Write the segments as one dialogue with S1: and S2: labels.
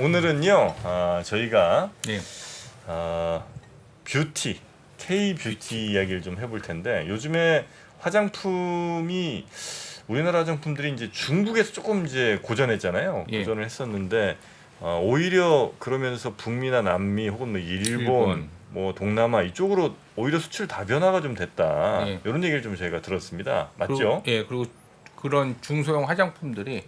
S1: 오늘은요 저희가
S2: 예.
S1: 뷰티 K-뷰티 이야기를 좀 해볼 텐데 요즘에 화장품이 우리나라 화장품들이 이제 중국에서 조금 이제 고전했잖아요.
S2: 예.
S1: 고전을 했었는데 오히려 그러면서 북미나 남미 혹은 뭐 일본 뭐 동남아 이쪽으로 오히려 수출 다변화가 좀 됐다.
S2: 예.
S1: 이런 얘기를 좀 저희가 들었습니다. 맞죠?
S2: 그리고 그런 중소형 화장품들이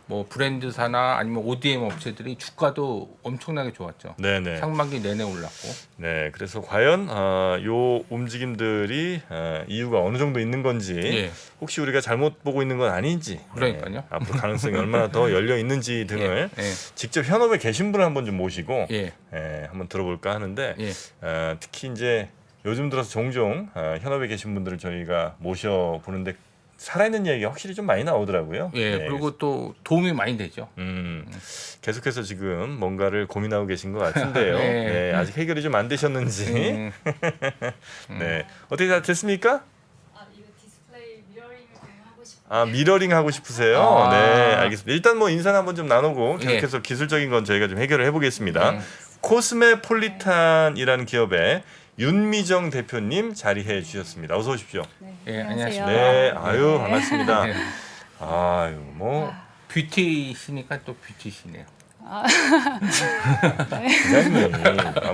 S2: 뭐 브랜드사나 아니면 ODM 업체들이 주가도 엄청나게 좋았죠.
S1: 네네.
S2: 상반기 내내 올랐고.
S1: 네, 그래서 과연 요 움직임들이 이유가 어느 정도 있는 건지
S2: 예.
S1: 혹시 우리가 잘못 보고 있는 건 아닌지
S2: 그러니까요.
S1: 앞으로 가능성이 얼마나 더 열려 있는지 등을
S2: 예.
S1: 직접 현업에 계신 분을 한번 좀 모시고
S2: 예.
S1: 한번 들어볼까 하는데
S2: 예.
S1: 특히 이제 요즘 들어서 종종 현업에 계신 분들을 저희가 모셔보는데 살아있는 얘기가 확실히 좀 많이 나오더라고요.
S2: 예.
S1: 네,
S2: 그리고 또 도움이 많이 되죠.
S1: 계속해서 지금 뭔가를 고민하고 계신 것 같은데요.
S2: 네.
S1: 네, 아직 해결이 좀 안 되셨는지. 네, 어떻게 다 됐습니까?
S3: 이거 디스플레이 미러링을 좀 하고 싶어요.
S1: 미러링 하고 싶으세요?
S2: 아.
S1: 네, 알겠습니다. 일단 뭐 인사를 한번 좀 나누고
S2: 예.
S1: 계속해서 기술적인 건 저희가 좀 해결을 해보겠습니다. 코스메폴리탄이라는 기업의 윤미정 대표님 자리해 주셨습니다. 어서 오십시오.
S3: 네,
S2: 예,
S3: 안녕하세요.
S1: 네, 아유 반갑습니다.
S2: 예.
S1: 아유 뭐
S2: 뷰티시니까 또 뷰티시네요.
S1: 부장님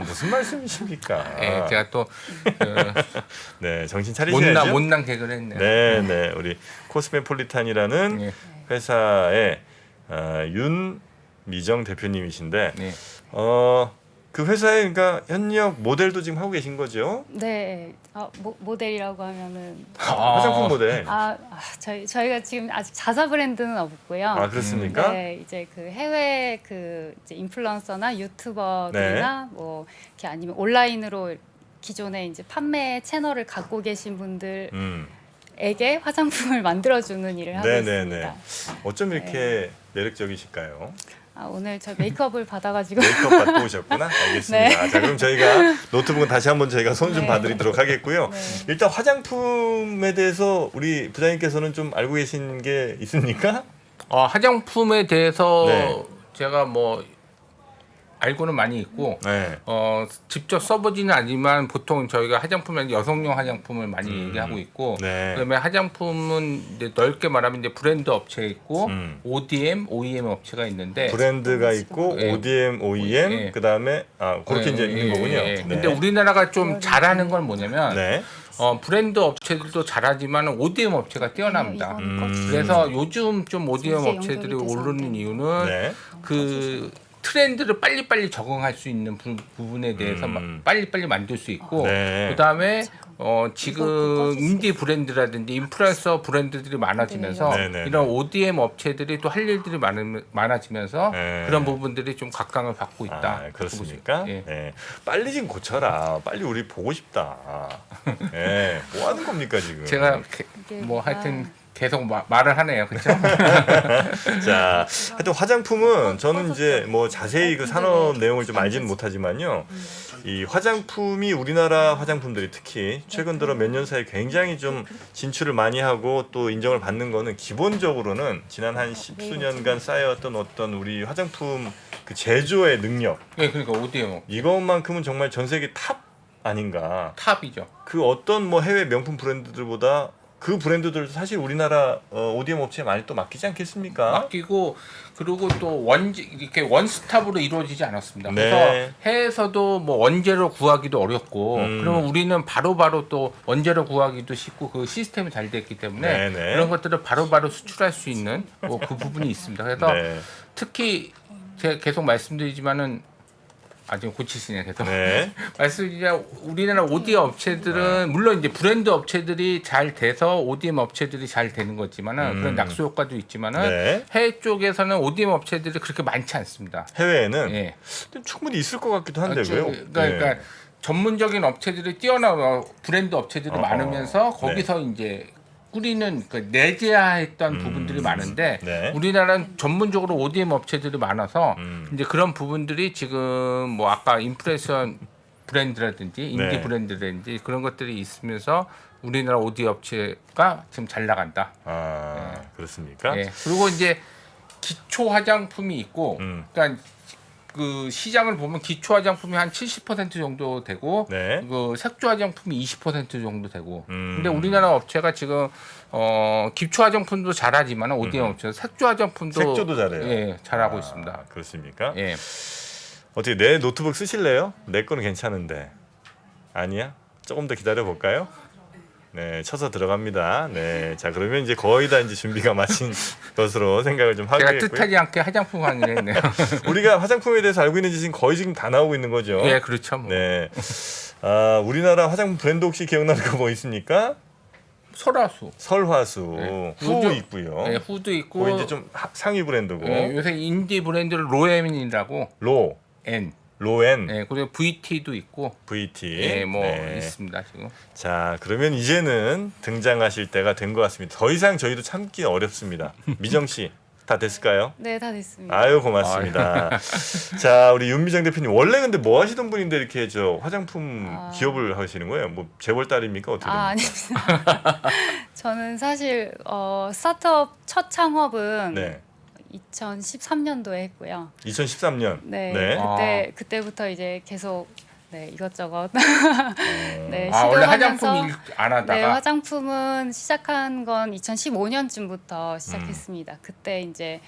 S1: 무슨 말씀이십니까?
S2: 예, 제가 또
S1: 네, 정신 차리셔야죠.
S2: 못난 개그를 했네요.
S1: 네, 네, 우리 코스메폴리탄이라는
S2: 예.
S1: 회사의 윤미정 대표님이신데,
S2: 네.
S1: 그 회사에 그러니까 현역 모델도 지금 하고 계신 거죠?
S3: 네, 모델이라고 하면은
S1: 화장품 모델.
S3: 저희가 지금 아직 자사 브랜드는 없고요.
S1: 그렇습니까?
S3: 네, 이제 그 해외 그 이제 인플루언서나 유튜버들이나 뭐 이렇게 아니면 온라인으로 기존에 이제 판매 채널을 갖고 계신 분들. 에게 화장품을 만들어주는 일을 하고 있습니다.
S1: 어쩜 이렇게 매력적이실까요?
S3: 오늘 저 메이크업을 받아가지고
S1: 메이크업 받고 오셨구나. 알겠습니다. 자, 그럼 저희가 노트북은 다시 한번 저희가 손 좀 봐드리도록 하겠고요.
S3: 네.
S1: 일단 화장품에 대해서 우리 부장님께서는 좀 알고 계신 게 있습니까?
S2: 화장품에 대해서
S1: 네.
S2: 제가 뭐 알고는 많이 있고
S1: 네.
S2: 직접 써보지는 않지만 보통 저희가 화장품은 여성용 화장품을 많이 얘기하고 있고
S1: 네.
S2: 그다음에 화장품은 이제 넓게 말하면 이제 브랜드 업체 있고 ODM, OEM 업체가 있는데
S1: 브랜드가 있고
S2: 예.
S1: ODM, OEM
S2: 예.
S1: 그다음에 그렇게 이제 있는 거군요.
S2: 예.
S1: 네.
S2: 근데 우리나라가 좀 잘하는 건 뭐냐면
S1: 네.
S2: 브랜드 업체들도 잘하지만 ODM 업체가 뛰어납니다. 그래서 요즘 좀 ODM
S3: 이제
S2: 업체들이
S3: 연결이 돼서
S2: 오르는 이유는
S1: 네.
S2: 그 트렌드를 빨리빨리 적응할 수 있는 부분에 대해서 빨리빨리 만들 수 있고
S1: 네.
S2: 그다음에 지금 인디 브랜드라든지 인플루언서 브랜드들이 많아지면서
S1: 네, 네,
S2: 이런 ODM 업체들이 또 할 일들이 많아지면서
S1: 네.
S2: 그런 부분들이 좀 각광을 받고 있다.
S1: 그렇습니까?
S2: 예.
S1: 네. 빨리 좀 고쳐라. 빨리 우리 보고 싶다. 네. 뭐 하는 겁니까 지금?
S2: 제가 뭐 하여튼 계속 말을 하네요, 그렇죠?
S1: 자, 하여튼 화장품은 저는 이제 뭐 자세히 그 산업 내용을 좀 알지는 못하지만요. 이 화장품이 우리나라 화장품들이 특히 최근 들어 몇 년 사이 굉장히 좀 진출을 많이 하고 또 인정을 받는 거는 기본적으로는 지난 한 십수년간 쌓여왔던 어떤 우리 화장품 그 제조의 능력.
S2: 네, 그러니까 ODM
S1: 이것만큼은 정말 전 세계 탑 아닌가.
S2: 탑이죠.
S1: 그 어떤 뭐 해외 명품 브랜드들보다 그 브랜드들도 사실 우리나라 ODM 업체에 많이 또 맡기지 않겠습니까?
S2: 맡기고 그리고 또 이렇게 원스톱으로 이루어지지 않았습니다.
S1: 네.
S2: 그래서 해외에서도 뭐 원재료 구하기도 어렵고 그러면 우리는 바로바로 또 원재료 구하기도 쉽고 그 시스템이 잘 됐기 때문에
S1: 네네.
S2: 그런 것들을 바로바로 수출할 수 있는 뭐 그 부분이 있습니다. 그래서
S1: 네.
S2: 특히 제가 계속 말씀드리지만은 지금 고치시네 계속.
S1: 네.
S2: 말씀드리자 우리나라 ODM 업체들은 물론 이제 브랜드 업체들이 잘 돼서 ODM 업체들이 잘 되는 거지만은 그런 약소 효과도 있지만은
S1: 네.
S2: 해외 쪽에서는 ODM 업체들이 그렇게 많지 않습니다.
S1: 해외에는
S2: 예.
S1: 충분히 있을 것 같기도 한데 왜요?
S2: 그러니까 전문적인 업체들이 뛰어난 브랜드 업체들이 많으면서 거기서 이제 꾸리는 그 내재화했던 부분들이 많은데
S1: 네.
S2: 우리나라는 전문적으로 ODM 업체들이 많아서 이제 그런 부분들이 지금 뭐 아까 인프레션 브랜드라든지 인디
S1: 네.
S2: 브랜드라든지 그런 것들이 있으면서 우리나라 ODM 업체가 지금 잘 나간다.
S1: 그렇습니까?
S2: 예. 그리고 이제 기초 화장품이 있고, 그러니까 그 시장을 보면 기초 화장품이 한 70% 정도 되고
S1: 네.
S2: 그 색조 화장품이 20% 정도 되고. 근데 우리나라 업체가 지금 기초 화장품도 잘하지만 ODM 업체는 색조 화장품도
S1: 색조도 잘해요.
S2: 예, 잘하고 있습니다.
S1: 그렇습니까?
S2: 예.
S1: 어떻게 내 노트북 쓰실래요? 내 거는 괜찮은데. 아니야? 조금 더 기다려 볼까요? 네, 쳐서 들어갑니다. 네, 자 그러면 이제 거의 다 이제 준비가 마친 것으로 생각을 좀 하고
S2: 제가
S1: 있고요.
S2: 뜻하지 않게 화장품 강의를 했네요.
S1: 우리가 화장품에 대해서 알고 있는 지금 거의 지금 다 나오고 있는 거죠.
S2: 예, 그렇죠. 뭐.
S1: 네. 아, 우리나라 화장품 브랜드 혹시 기억나는 거 뭐 있습니까?
S2: 설화수.
S1: 설화수,
S2: 네.
S1: 후
S2: 요즘-
S1: 있고요.
S2: 예, 후드 있고
S1: 그거 이제 좀 상위 브랜드고
S2: 예, 요새 인디 브랜드를 로에민이라고
S1: 로,
S2: N.
S1: 로엔,
S2: 예, 그리고 VT도 있고
S1: VT.
S2: 예, 뭐
S1: 네.
S2: 있습니다, 지금.
S1: 자, 그러면 이제는 등장하실 때가 된 것 같습니다. 더 이상 저희도 참기 어렵습니다. 미정 씨, 다 됐을까요?
S3: 네, 다 됐습니다.
S1: 아유 고맙습니다. 자, 우리 윤미정 대표님 원래 근데 뭐 하시던 분인데 이렇게 저 화장품 기업을 하시는 거예요? 뭐 재벌 딸입니까? 어떻게 됩니까?
S3: 아닙니다. 저는 사실 스타트업 첫 창업은
S1: 네,
S3: 2013년도에 했고요.
S1: 2013년.
S3: 네,
S1: 네.
S3: 그때부터 이제 계속 네, 이것저것 네,
S2: 아, 원래
S3: 시도하면서
S2: 화장품 일 안 하다가
S3: 네, 화장품은 시작한 건 2015년쯤부터 시작했습니다. 그때 이제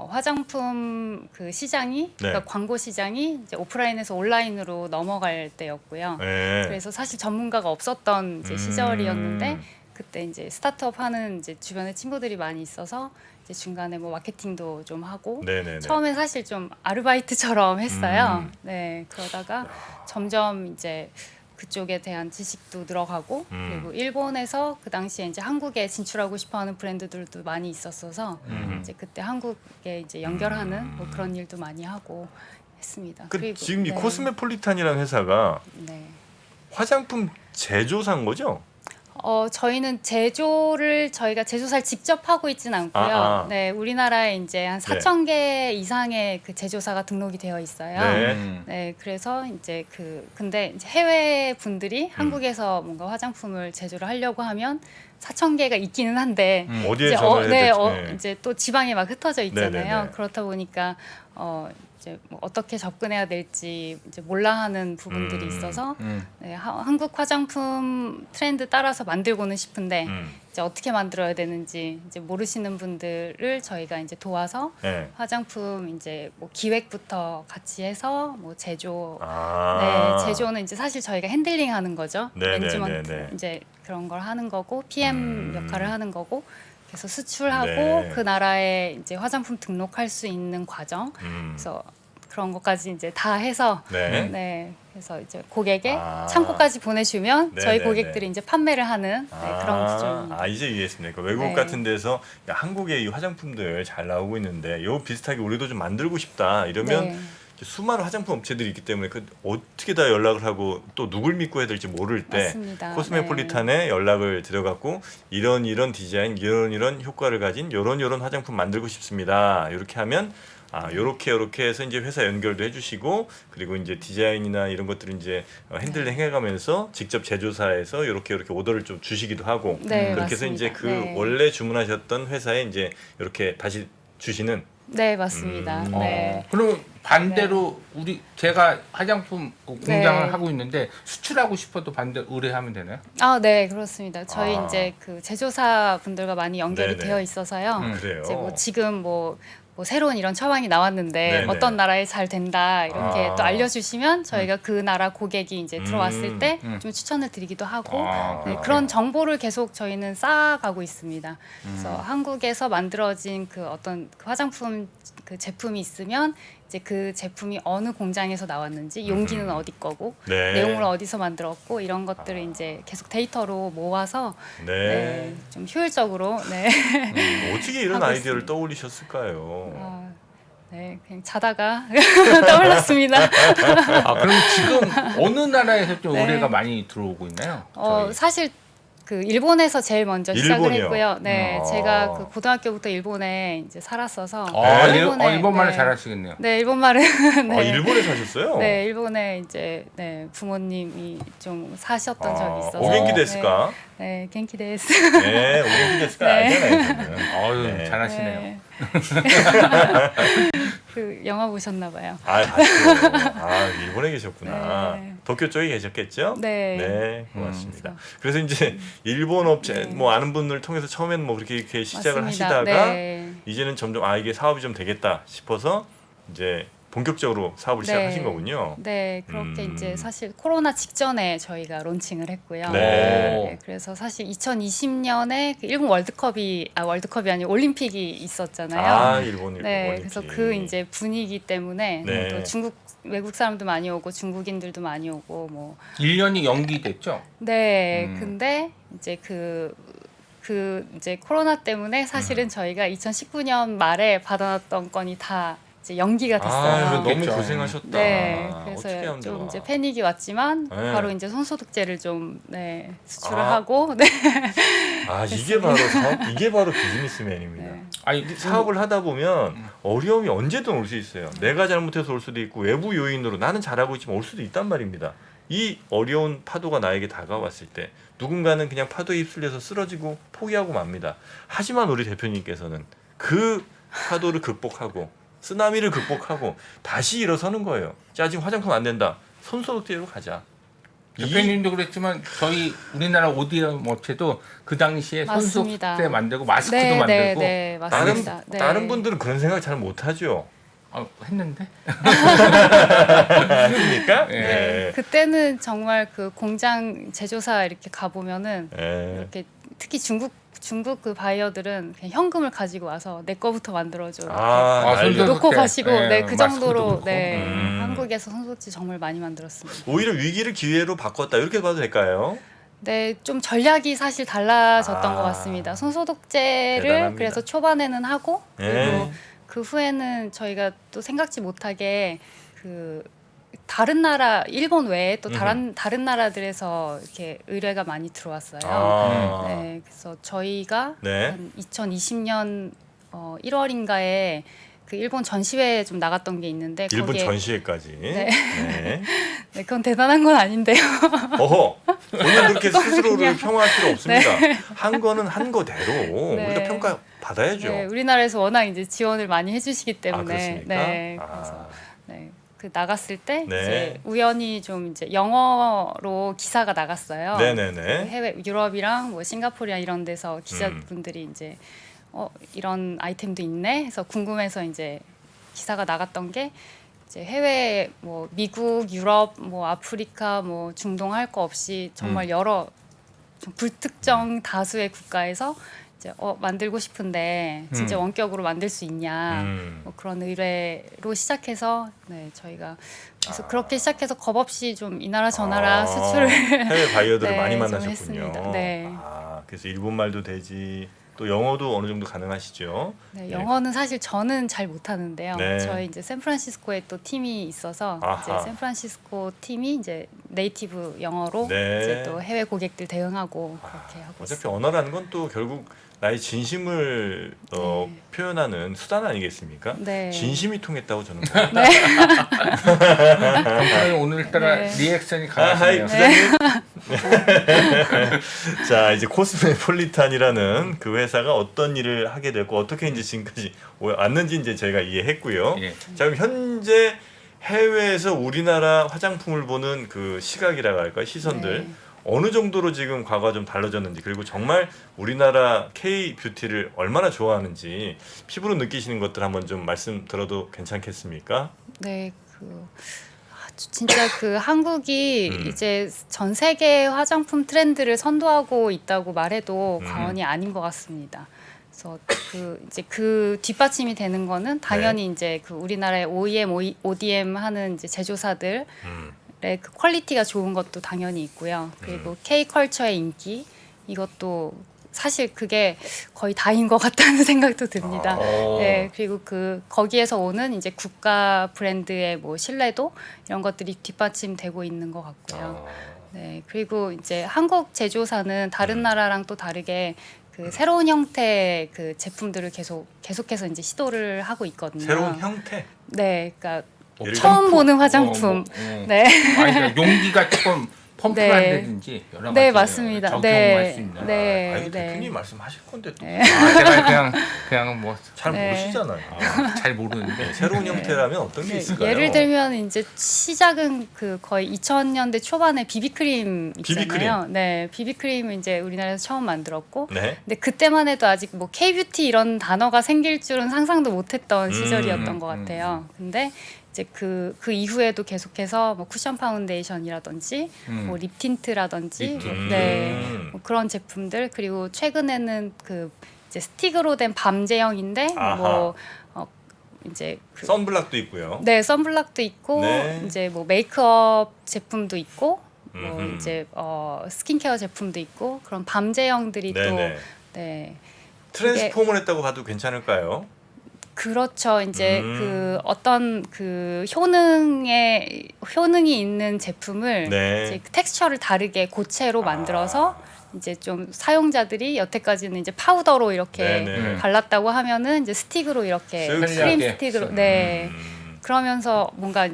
S3: 화장품 그 시장이 그러니까 광고 시장이 이제 오프라인에서 온라인으로 넘어갈 때였고요.
S1: 네.
S3: 그래서 사실 전문가가 없었던 이제 시절이었는데 그때 이제 스타트업 하는 이제 주변에 친구들이 많이 있어서 이제 중간에 뭐 마케팅도 좀 하고
S1: 네네네.
S3: 처음엔 사실 좀 아르바이트처럼 했어요. 네, 그러다가 점점 이제 그쪽에 대한 지식도 늘어가고 그리고 일본에서 그 당시에 이제 한국에 진출하고 싶어하는 브랜드들도 많이 있었어서 이제 그때 한국에 이제 연결하는 뭐 그런 일도 많이 하고 했습니다.
S1: 그
S3: 그리고
S1: 지금 이
S3: 네,
S1: 코스메폴리탄이라는 회사가
S3: 네.
S1: 화장품 제조사인 거죠?
S3: 저희는 제조를 저희가 제조사를 직접 하고 있지는 않고요. 네, 우리나라에 이제 한 4,000개 이상의 그 제조사가 등록이 되어 있어요.
S1: 네.
S3: 네, 그래서 이제 근데 이제 해외 분들이 한국에서 뭔가 화장품을 제조를 하려고 하면 4,000개가 있기는 한데
S1: 어디에
S3: 이제
S1: 전화해야
S3: 네,
S1: 될지.
S3: 이제 또 지방에 막 흩어져 있잖아요.
S1: 네네네.
S3: 그렇다 보니까 이제 뭐 어떻게 접근해야 될지 이제 몰라하는 부분들이 있어서 네, 한국 화장품 트렌드 따라서 만들고는 싶은데 이제 어떻게 만들어야 되는지 이제 모르시는 분들을 저희가 이제 도와서
S1: 네.
S3: 화장품 이제 뭐 기획부터 같이 해서 뭐 제조
S1: 아.
S3: 네, 제조는 이제 사실 저희가 핸들링하는 거죠.
S1: 네네네네.
S3: 매니지먼트 이제 그런 걸 하는 거고 PM 역할을 하는 거고 그래서 수출하고
S1: 네.
S3: 그 나라에 이제 화장품 등록할 수 있는 과정 그래서 그런 것까지 이제 다 해서
S1: 네.
S3: 네, 그래서 이제 고객의
S1: 아.
S3: 창고까지 보내주면 저희
S1: 네네네.
S3: 고객들이 이제 판매를 하는 네, 그런 구조입니다.
S1: 아, 이제 이해했습니다. 그러니까 외국
S3: 네.
S1: 같은 데서 야, 한국의 이 화장품들 잘 나오고 있는데 요 비슷하게 우리도 좀 만들고 싶다 이러면
S3: 네.
S1: 수많은 화장품 업체들이 있기 때문에 그 어떻게 다 연락을 하고 또 누굴 믿고 해야 될지 모를 때
S3: 맞습니다.
S1: 코스메폴리탄에 연락을 드려갖고 이런 디자인 이런 효과를 가진 요런 화장품 만들고 싶습니다. 이렇게 하면 요렇게 해서 이제 회사 연결도 해주시고 그리고 이제 디자인이나 이런 것들을 이제 핸들링 해가면서 직접 제조사에서 요렇게 오더를 좀 주시기도 하고
S3: 네,
S1: 그렇게 해서 이제
S3: 맞습니다.
S1: 그
S3: 네.
S1: 원래 주문하셨던 회사에 이제 이렇게 다시 주시는
S3: 네, 맞습니다. 네.
S2: 그럼 반대로 제가 화장품 공장을
S3: 네.
S2: 하고 있는데 수출하고 싶어도 반대로 의뢰하면 되나요?
S3: 네, 그렇습니다. 저희
S1: 아.
S3: 이제 그 제조사 분들과 많이 연결이
S1: 네네.
S3: 되어 있어서요.
S1: 그래요.
S3: 이제 뭐 지금 뭐 새로운 이런 처방이 나왔는데
S1: 네네.
S3: 어떤 나라에 잘 된다 이렇게
S1: 아.
S3: 또 알려주시면 저희가 그 나라 고객이 이제 들어왔을 때
S2: 음.
S3: 좀 추천을 드리기도 하고
S2: 아,
S3: 네, 그런 정보를 계속 저희는 쌓아가고 있습니다. 그래서 한국에서 만들어진 그 어떤 그 화장품 그 제품이 있으면 이제 그 제품이 어느 공장에서 나왔는지 용기는 어디 거고
S1: 네.
S3: 내용을 어디서 만들었고 이런 것들을 이제 계속 데이터로 모아서
S1: 네.
S3: 네, 좀 효율적으로 네.
S1: 어떻게 이런
S3: 하고
S1: 아이디어를
S3: 있습니다.
S1: 떠올리셨을까요?
S3: 네, 그냥 자다가 떠올랐습니다.
S2: 그럼 지금 어느 나라에서 좀
S3: 네.
S2: 의뢰가 많이 들어오고 있나요? 저희?
S3: 사실 그 일본에서 제일 먼저 시작을
S1: 일본이요?
S3: 했고요. 네, 제가 그 고등학교부터 일본에 이제 살았어서
S2: 일본말을
S3: 네.
S2: 잘하시겠네요.
S3: 네, 일본말은 네.
S1: 일본에 사셨어요?
S3: 네, 일본에 이제 네, 부모님이 좀 사셨던 적이 있어서
S1: 오겐키 데스까?
S3: 네, 겐키 데스.
S1: 네, 오겐키 데스까
S3: 네.
S1: 알잖아요. 저는.
S2: 어유
S1: 네.
S2: 잘하시네요.
S3: 네. 그 영화 보셨나 봐요.
S1: 아, 봤죠. 아, 일본에 계셨구나.
S3: 네.
S1: 도쿄 쪽에 계셨겠죠?
S3: 네.
S1: 네, 고맙습니다. 그래서 이제 일본 업체
S3: 네.
S1: 뭐 아는 분을 통해서 처음에는 뭐 그렇게 이렇게 시작을
S3: 맞습니다.
S1: 하시다가
S3: 네.
S1: 이제는 점점 이게 사업이 좀 되겠다 싶어서 이제 본격적으로 사업을
S3: 네.
S1: 시작하신 거군요.
S3: 네, 그렇게
S1: 음.
S3: 이제 사실 코로나 직전에 저희가 론칭을 했고요.
S1: 네.
S3: 네, 그래서 사실 2020년에 그 일본 월드컵이 아니고 올림픽이 있었잖아요.
S1: 아, 일본
S3: 네,
S1: 올림픽.
S3: 그래서 그 이제 분위기 때문에
S1: 네.
S3: 또 외국 사람도 많이 오고 중국인들도 많이 오고 뭐
S2: 1년이 연기됐죠.
S3: 네,
S2: 음.
S3: 근데 이제 그 이제 코로나 때문에 사실은 저희가 2019년 말에 받아놨던 건이 다 이제 연기가 됐어요.
S1: 아, 너무
S2: 그렇겠죠.
S1: 고생하셨다.
S3: 네,
S1: 어떻게
S3: 그래서
S1: 하면
S3: 좀
S1: 좋아.
S3: 이제 패닉이 왔지만
S1: 네.
S3: 바로 이제 손소독제를 좀 수출을
S1: 아.
S3: 하고 네.
S1: 이게 바로 사업, 이게 바로 비즈니스맨입니다.
S3: 네.
S2: 아니
S1: 사업을 하다 보면 어려움이 언제든 올 수 있어요. 내가 잘못해서 올 수도 있고 외부 요인으로 나는 잘하고 있지만 올 수도 있단 말입니다. 이 어려운 파도가 나에게 다가왔을 때 누군가는 그냥 파도에 휩쓸려서 쓰러지고 포기하고 맙니다. 하지만 우리 대표님께서는 그 파도를 극복하고 쓰나미를 극복하고 다시 일어서는 거예요. 자, 지금 화장품 안 된다. 손소독제로 가자.
S2: 대표님도 그랬지만 저희 우리나라 ODM 업체도 그 당시에
S3: 맞습니다.
S2: 손소독제 만들고 마스크도
S3: 네,
S2: 만들고
S3: 네, 맞습니다. 네.
S1: 다른 분들은 그런 생각 잘 못하죠.
S2: 했는데
S1: 아닙니까?
S2: 네.
S3: 네. 그때는 정말 그 공장 제조사 이렇게 가 보면은
S1: 네.
S3: 이렇게 특히 중국 그 바이어들은 그냥 현금을 가지고 와서 내 거부터 만들어줘 이렇게
S2: 손소독제.
S3: 놓고 가시고
S2: 네,
S3: 네, 그
S2: 마스크도
S3: 정도로
S2: 그렇고.
S3: 네,
S1: 음.
S3: 한국에서 손소독제 정말 많이 만들었습니다.
S1: 오히려 위기를 기회로 바꿨다. 이렇게 봐도 될까요?
S3: 네, 좀 전략이 사실 달라졌던 것 같습니다. 손소독제를
S1: 대단합니다.
S3: 그래서 초반에는 하고 그리고
S1: 네.
S3: 그 후에는 저희가 또 생각지 못하게 그 다른 나라 일본 외에 또 다른 나라들에서 이렇게 의뢰가 많이 들어왔어요. 네, 그래서 저희가
S1: 네.
S3: 한 2020년 1월인가에 그 일본 전시회에 좀 나갔던 게 있는데
S1: 일본
S3: 거기에
S1: 전시회까지.
S3: 네.
S1: 네.
S3: 네, 그건 대단한 건 아닌데요.
S1: 어허. 오늘 그렇게 스스로를
S3: 그냥-
S1: 평가할 필요 없습니다. 한 거는 한 거대로
S3: 네.
S1: 우리가 평가 받아야죠.
S3: 네, 우리나라에서 워낙 이제 지원을 많이 해주시기 때문에
S1: 그렇습니까?
S3: 네, 그래서 네, 그 나갔을 때
S1: 네.
S3: 이제 우연히 좀 이제 영어로 기사가 나갔어요.
S1: 네네네.
S3: 그 해외 유럽이랑 뭐 싱가포르랑 이런 데서 기자분들이 이제 이런 아이템도 있네 해서 궁금해서 이제 기사가 나갔던 게 이제 해외 뭐 미국, 유럽, 뭐 아프리카, 뭐 중동 할 거 없이 정말 여러 좀 불특정 다수의 국가에서 이제 만들고 싶은데 진짜 원격으로 만들 수 있냐 뭐 그런 의뢰로 시작해서 네 저희가 그래서 그렇게 시작해서 겁 없이 좀 이 나라 저 나라 수출을
S1: 해외 바이어들을
S3: 네,
S1: 많이
S3: 좀
S1: 만나셨군요.
S3: 했습니다. 네.
S1: 그래서 일본말도 되지. 또 영어도 어느 정도 가능하시죠?
S3: 네, 영어는 사실 저는 잘 못하는데요.
S1: 네.
S3: 저희 이제 샌프란시스코에 또 팀이 있어서
S1: 아하.
S3: 이제 샌프란시스코 팀이 이제 네이티브 영어로
S1: 네.
S3: 이제 또 해외 고객들 대응하고 그렇게 하고
S1: 어차피
S3: 있어요.
S1: 언어라는 건 또 결국 나의 진심을
S3: 네.
S1: 표현하는 수단 아니겠습니까?
S3: 네.
S1: 진심이 통했다고 저는 봅니다.
S2: 감사합니다. 오늘따라
S3: 네.
S2: 리액션이
S1: 하이
S2: 강하시네요.
S1: 부장님. 자, 이제 코스메폴리탄이라는 그 회사가 어떤 일을 하게 됐고 어떻게 이제 지금까지 왔는지 이제 저희가 이해했고요.
S2: 예.
S1: 자, 그럼 현재 해외에서 우리나라 화장품을 보는 그 시각이라고 할까요? 시선들.
S3: 네.
S1: 어느 정도로 지금 과거가 좀 달라졌는지 그리고 정말 우리나라 K 뷰티를 얼마나 좋아하는지 피부로 느끼시는 것들 한번 좀 말씀 들어도 괜찮겠습니까?
S3: 네, 진짜 그 한국이 이제 전 세계 화장품 트렌드를 선도하고 있다고 말해도 과언이 아닌 것 같습니다. 그래서 이제 그 뒷받침이 되는 거는 당연히 이제 그 우리나라의 OEM, ODM 하는 이제 제조사들 그 퀄리티가 좋은 것도 당연히 있고요. 그리고 K-컬처의 인기 이것도 사실 그게 거의 다인 것 같다는 생각도 듭니다. 네, 그리고 거기에서 오는 이제 국가 브랜드의 뭐 신뢰도 이런 것들이 뒷받침되고 있는 것 같고요. 네, 그리고 이제 한국 제조사는 다른 나라랑 또 다르게 그 새로운 형태의 그 제품들을 계속해서 이제 시도를 하고 있거든요.
S1: 새로운 형태.
S3: 네, 그러니까
S1: 예를
S3: 처음 보는 화장품. 네.
S2: 아니, 그러니까 용기가 조금 펌프를
S3: 네.
S2: 한다든지 여러 가지
S3: 네, 맞습니다.
S2: 적용할 수 있는.
S3: 네.
S1: 아니
S3: 네.
S1: 대표님 말씀하실 건데 또
S3: 네.
S2: 제가 그냥 뭐 잘
S1: 잘
S3: 네.
S1: 모르시잖아요.
S2: 모르는데
S1: 새로운 형태라면 어떤 게
S3: 네,
S1: 있을까요?
S3: 예를 들면 이제 시작은 그 거의 2000년대 초반에 비비크림 있잖아요. 네, 비비크림을 이제 우리나라에서 처음 만들었고,
S1: 네.
S3: 근데 그때만 해도 아직 뭐 K-뷰티 이런 단어가 생길 줄은 상상도 못했던 시절이었던 것 같아요. 근데 이제 그 이후에도 계속해서 뭐 쿠션 파운데이션이라든지 뭐 립 틴트라든지
S2: 립 틴트.
S3: 네, 뭐 그런 제품들, 그리고 최근에는 그 이제 스틱으로 된 밤 제형인데
S1: 아하.
S3: 뭐 이제 그
S1: 선블락도 있고요.
S3: 네, 선블락도 있고
S1: 네.
S3: 이제 뭐 메이크업 제품도 있고 뭐
S1: 음흠.
S3: 이제 스킨케어 제품도 있고 그런 밤 제형들이 또
S1: 네네.
S3: 네.
S1: 트랜스폼을 했다고 봐도 괜찮을까요?
S3: 그렇죠. 이제 그 어떤 그 효능이 있는 제품을
S1: 네.
S3: 이제 그 텍스처를 다르게 고체로 만들어서 이제 좀 사용자들이 여태까지는 이제 파우더로 이렇게
S1: 네네.
S3: 발랐다고 하면은 이제 스틱으로 이렇게
S1: 쓱
S3: 크림
S2: 편리하게
S3: 스틱으로
S2: 쓱.
S3: 네. 그러면서 뭔가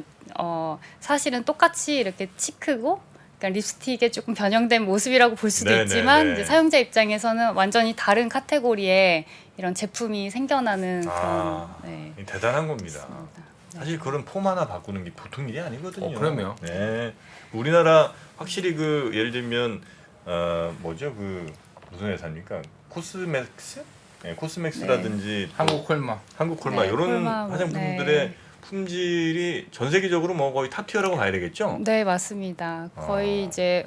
S3: 사실은 똑같이 이렇게 치크고 그러니까 립스틱에 조금 변형된 모습이라고 볼 수도
S1: 네네네.
S3: 있지만 이제 사용자 입장에서는 완전히 다른 카테고리의 이런 제품이 생겨나는
S1: 아.
S3: 그런 네.
S1: 대단한 겁니다.
S3: 그렇습니다.
S1: 사실 그런 폼 하나 바꾸는 게 보통 일이 아니거든요.
S2: 그럼요.
S1: 네. 우리나라 확실히 그 예를 들면 뭐죠 그 무슨 회사입니까? 코스맥스? 네, 코스맥스라든지 또
S2: 한국 콜마.
S1: 한국 콜마
S3: 네,
S1: 이런
S3: 콜마,
S1: 화장품들의
S3: 네.
S1: 품질이 전 세계적으로 뭐 거의 탑티어라고 봐야 되겠죠?
S3: 네, 맞습니다. 거의 이제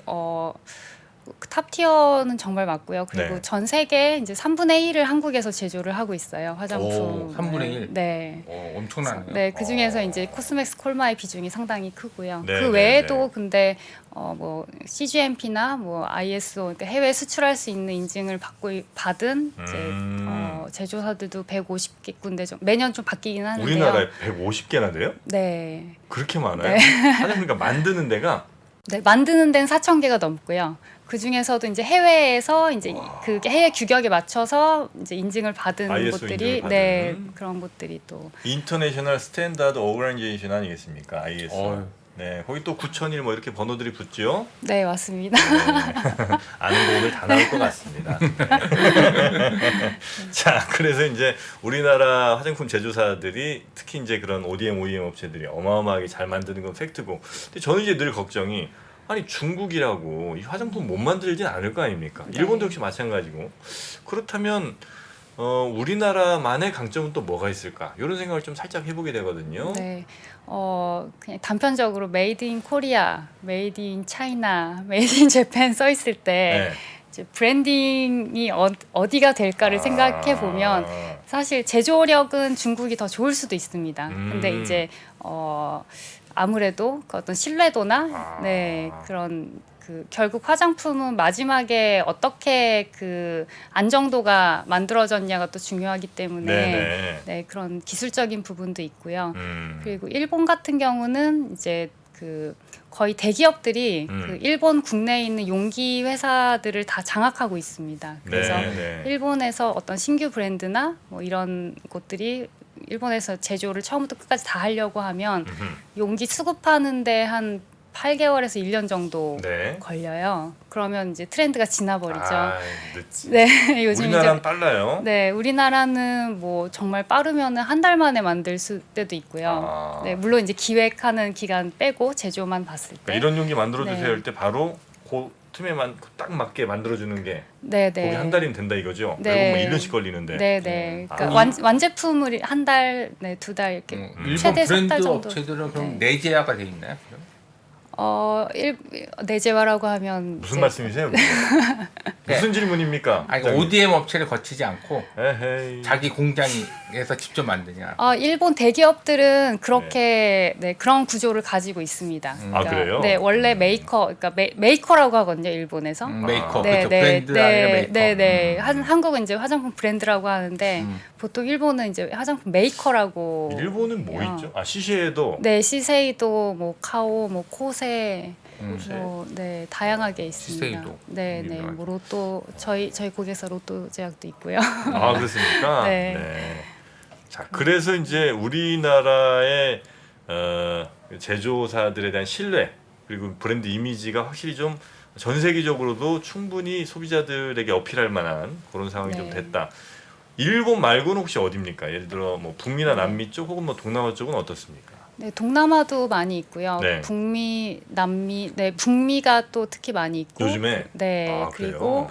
S3: 탑티어는 정말 맞고요. 그리고
S1: 네.
S3: 전 세계 이제 3분의 1을 한국에서 제조를 하고 있어요. 화장품.
S2: 오, 3분의 1?
S3: 네.
S2: 엄청나네요.
S3: 네, 그 중에서 이제 코스맥스 콜마의 비중이 상당히 크고요.
S1: 네,
S3: 그
S1: 네,
S3: 외에도
S1: 네.
S3: 근데 뭐 CGMP나 뭐 ISO 그러니까 해외 수출할 수 있는 인증을 받은 이제 제조사들도 150군데 정도 매년 좀 바뀌긴 하는데요.
S1: 우리나라에 150개나 돼요?
S3: 네.
S1: 그렇게 많아요?
S3: 네.
S1: 화장품이니까 만드는 데가
S3: 네, 만드는 데는 4,000개가 넘고요. 그 중에서도 이제 해외에서 이제 그 해외 규격에 맞춰서 이제 인증을 받은
S1: ISO
S3: 곳들이
S1: 인증을
S3: 네,
S1: 받은.
S3: 그런 곳들이 또
S1: 인터내셔널 스탠다드 오거나이제이션 아니겠습니까? ISO.
S2: 어휴.
S1: 네, 거기 또 9001 뭐 이렇게 번호들이 붙죠.
S3: 네, 맞습니다.
S1: 네. 아는 거 오늘 다 나올 것 같습니다. 네. 자, 그래서 이제 우리나라 화장품 제조사들이 특히 이제 그런 ODM 업체들이 어마어마하게 잘 만드는 건 팩트고, 근데 저는 이제 늘 걱정이 아니 중국이라고 이 화장품 못 만들진 않을 거 아닙니까?
S3: 네.
S1: 일본도 역시 마찬가지고. 그렇다면 우리나라만의 강점은 또 뭐가 있을까? 이런 생각을 좀 살짝 해보게 되거든요.
S3: 네. 그냥 단편적으로 메이드 인 코리아, 메이드 인 차이나, 메이드 인 재팬 써 있을 때
S1: 네.
S3: 이제 브랜딩이 어디가 될까를 생각해 보면 사실 제조력은 중국이 더 좋을 수도 있습니다. 근데 이제 아무래도 그 어떤 신뢰도나 네, 그런 그 결국 화장품은 마지막에 어떻게 그 안정도가 만들어졌냐가 또 중요하기 때문에
S1: 네네.
S3: 네, 그런 기술적인 부분도 있고요.
S1: 음.
S3: 그리고 일본 같은 경우는 이제 그 거의 대기업들이 그 일본 국내에 있는 용기 회사들을 다 장악하고 있습니다. 그래서
S1: 네.
S3: 일본에서 어떤 신규 브랜드나 뭐 이런 곳들이 일본에서 제조를 처음부터 끝까지 다 하려고 하면 용기 수급하는데 한 8개월에서 1년 정도
S1: 네.
S3: 걸려요. 그러면 이제 트렌드가 지나버리죠.
S1: 아, 늦지.
S3: 네, 요즘
S1: 우리나라는
S3: 이제
S1: 빨라요.
S3: 네, 우리나라는 뭐 정말 빠르면은 한 달 만에 만들 때도 있고요. 네, 물론 이제 기획하는 기간 빼고 제조만 봤을 때.
S1: 그러니까 이런 용기 만들어 주세요
S3: 네.
S1: 할 때 바로 그 틈에만 딱 맞게 만들어 주는 게
S3: 네, 네.
S1: 거기 한 달이면 된다 이거죠.
S3: 네.
S1: 외국 뭐 1년씩 걸리는데.
S3: 네, 네. 그러니까
S1: 아.
S3: 완제품을 한 달, 네, 2달 이렇게
S2: 일본
S3: 최대 석 달
S2: 브랜드
S3: 정도.
S2: 업체들은 그럼
S3: 네.
S2: 내재화가 돼 있나요? 그럼?
S3: 내재화라고 하면
S1: 무슨
S3: 이제
S1: 말씀이세요? 무슨 질문입니까?
S2: 아니
S1: 갑자기?
S2: ODM 업체를 거치지 않고
S1: 에헤이.
S2: 자기 공장에서 직접 만드냐?
S3: 일본 대기업들은 그렇게 네, 그런 구조를 가지고 있습니다.
S1: 아, 그래요?
S3: 네, 원래 그러니까 메이커라고 하거든요, 일본에서.
S2: 메이커
S3: 네,
S2: 그렇죠. 브랜드가 아니라 메이커.
S3: 네, 네. 한국은 이제 화장품 브랜드라고 하는데 보통 일본은 이제 화장품 메이커라고.
S1: 일본은 뭐
S3: 해요.
S1: 있죠? 아 시세에도
S3: 네, 시세이도, 뭐 카오, 뭐 코세,
S1: 코세.
S3: 뭐 네, 다양하게 있습니다.
S2: 시세이도.
S3: 네, 네.
S2: 유명하죠.
S3: 뭐 로또 저희 고객사 로또 제약도 있고요.
S1: 아 그렇습니까?
S3: 네.
S1: 자 그래서 이제 우리나라의 제조사들에 대한 신뢰 그리고 브랜드 이미지가 확실히 좀 전 세계적으로도 충분히 소비자들에게 어필할 만한 그런 상황이 좀
S3: 네.
S1: 됐다. 일본 말고는 혹시 어디입니까? 예를 들어 뭐 북미나
S3: 네.
S1: 남미 쪽 혹은 뭐 동남아 쪽은 어떻습니까?
S3: 네, 동남아도 많이 있고요.
S1: 네.
S3: 북미, 남미, 네, 북미가 또 특히 많이 있고.
S1: 요즘에?
S3: 네,
S1: 아,
S3: 그리고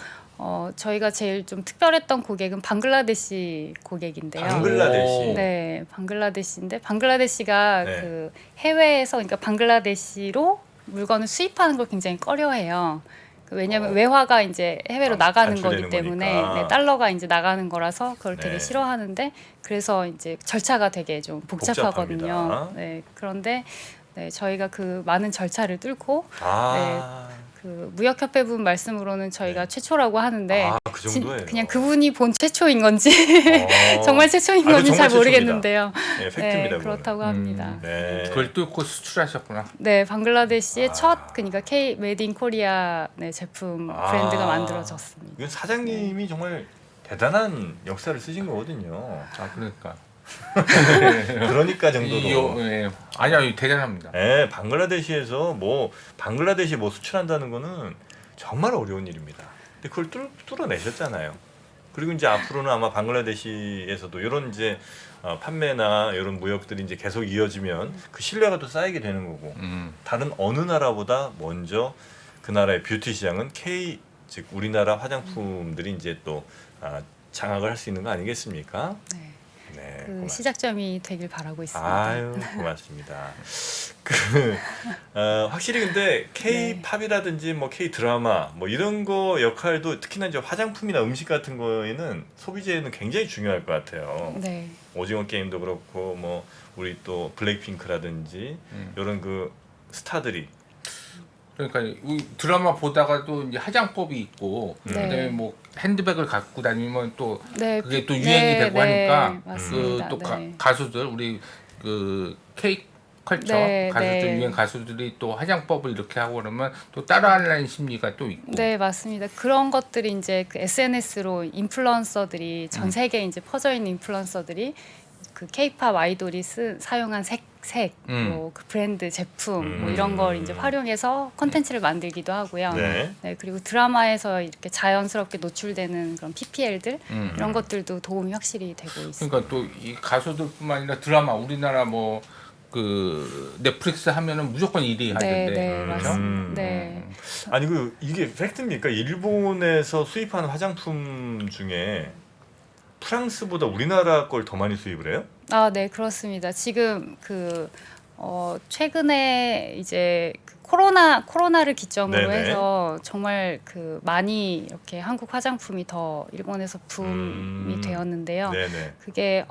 S3: 저희가 제일 좀 특별했던 고객은 방글라데시 고객인데요.
S1: 방글라데시.
S3: 네, 방글라데시인데 방글라데시가
S1: 네.
S3: 그 해외에서 그러니까 방글라데시로 물건을 수입하는 걸 굉장히 꺼려해요. 왜냐하면 외화가 이제 해외로 나가는 거기
S1: 반출되는
S3: 때문에
S1: 거니까.
S3: 네, 달러가 이제 나가는 거라서 그걸 되게
S1: 네.
S3: 싫어하는데 그래서 이제 절차가 되게 좀 복잡하거든요.
S1: 복잡합니다.
S3: 네, 그런데 네, 저희가 그 많은 절차를 뚫고
S1: 아,
S3: 그 무역협회분 말씀으로는 저희가
S1: 네.
S3: 최초라고 하는데
S1: 그 정도예요.
S3: 그냥 그분이 본 최초인 건지
S1: 어.
S3: 정말 최초인
S1: 아,
S3: 건지
S1: 정말
S3: 잘 모르겠는데요.
S1: 네,
S3: 네,
S1: 팩트입니다.
S3: 그렇다고 합니다.
S1: 네.
S2: 그걸 뚫고 수출하셨구나.
S3: 네, 방글라데시의 첫 그러니까 K 메이드 인 코리아 네, 제품 브랜드가 만들어졌습니다.
S1: 이건 사장님이 정말 대단한 역사를 쓰신 거거든요.
S2: 아 그러니까.
S1: 그러니까 정도로.
S2: 예. 아니요, 이거 대단합니다.
S1: 네, 방글라데시에서 뭐 방글라데시 뭐 수출한다는 거는 정말 어려운 일입니다. 근데 그걸 뚫어내셨잖아요. 그리고 이제 앞으로는 아마 방글라데시에서도 이런 이제 판매나 이런 무역들이 이제 계속 이어지면 그 신뢰가 또 쌓이게 되는 거고 다른 어느 나라보다 먼저 그 나라의 뷰티 시장은 K 즉 우리나라 화장품들이 이제 또 장악을 할 수 있는 거 아니겠습니까?
S3: 네,
S1: 네,
S3: 그
S1: 고맙습니다.
S3: 시작점이 되길 바라고 있습니다.
S1: 아유 고맙습니다. 확실히 근데 K-팝이라든지 뭐 K-드라마 뭐 이런 거 역할도 특히나 이제 화장품이나 음식 같은 거에는 소비재에는 굉장히 중요할 것 같아요.
S3: 네,
S1: 오징어 게임도 그렇고 뭐 우리 또 블랙핑크라든지 이런 그 스타들이
S2: 그러니까 이 드라마 보다가도 이제 화장법이 있고
S3: 네.
S2: 그다음에 뭐 핸드백을 갖고 다니면 또
S3: 네,
S2: 그게 또 유행이 되고 하니까
S3: 맞습니다.
S2: 그 또
S3: 네.
S2: 가수들 우리 그 K 컬처
S3: 네,
S2: 가수들
S3: 네.
S2: 유행 가수들이 또 화장법을 이렇게 하고 그러면 또 따라하려는 심리가 또 있고.
S3: 네, 맞습니다. 그런 것들이 이제 그 SNS로 인플루언서들이 전 세계에 이제 퍼져 있는 인플루언서들이 그 K-팝 아이돌이 사용한 색, 뭐 그 브랜드 제품 뭐 이런 걸 이제 활용해서 컨텐츠를 만들기도 하고요.
S1: 네.
S3: 네, 그리고 드라마에서 이렇게 자연스럽게 노출되는 그런 PPL들 이런 것들도 도움이 확실히 되고 있습니다.
S2: 그러니까 또 이 가수들뿐만 아니라 드라마 우리나라 뭐 그 넷플릭스 하면은 무조건 1위 하던데.
S3: 네,
S2: 그렇죠?
S3: 맞습니다. 네.
S1: 아니 이게 팩트입니까? 일본에서 수입하는 화장품 중에 프랑스보다 우리나라 걸 더 많이 수입을 해요?
S3: 아, 네, 그렇습니다. 지금 최근에 이제 그 코로나를 기점으로
S1: 네네.
S3: 해서 정말 그 많이 이렇게 한국 화장품이 더 일본에서 붐이 되었는데요.
S1: 네네.
S3: 그게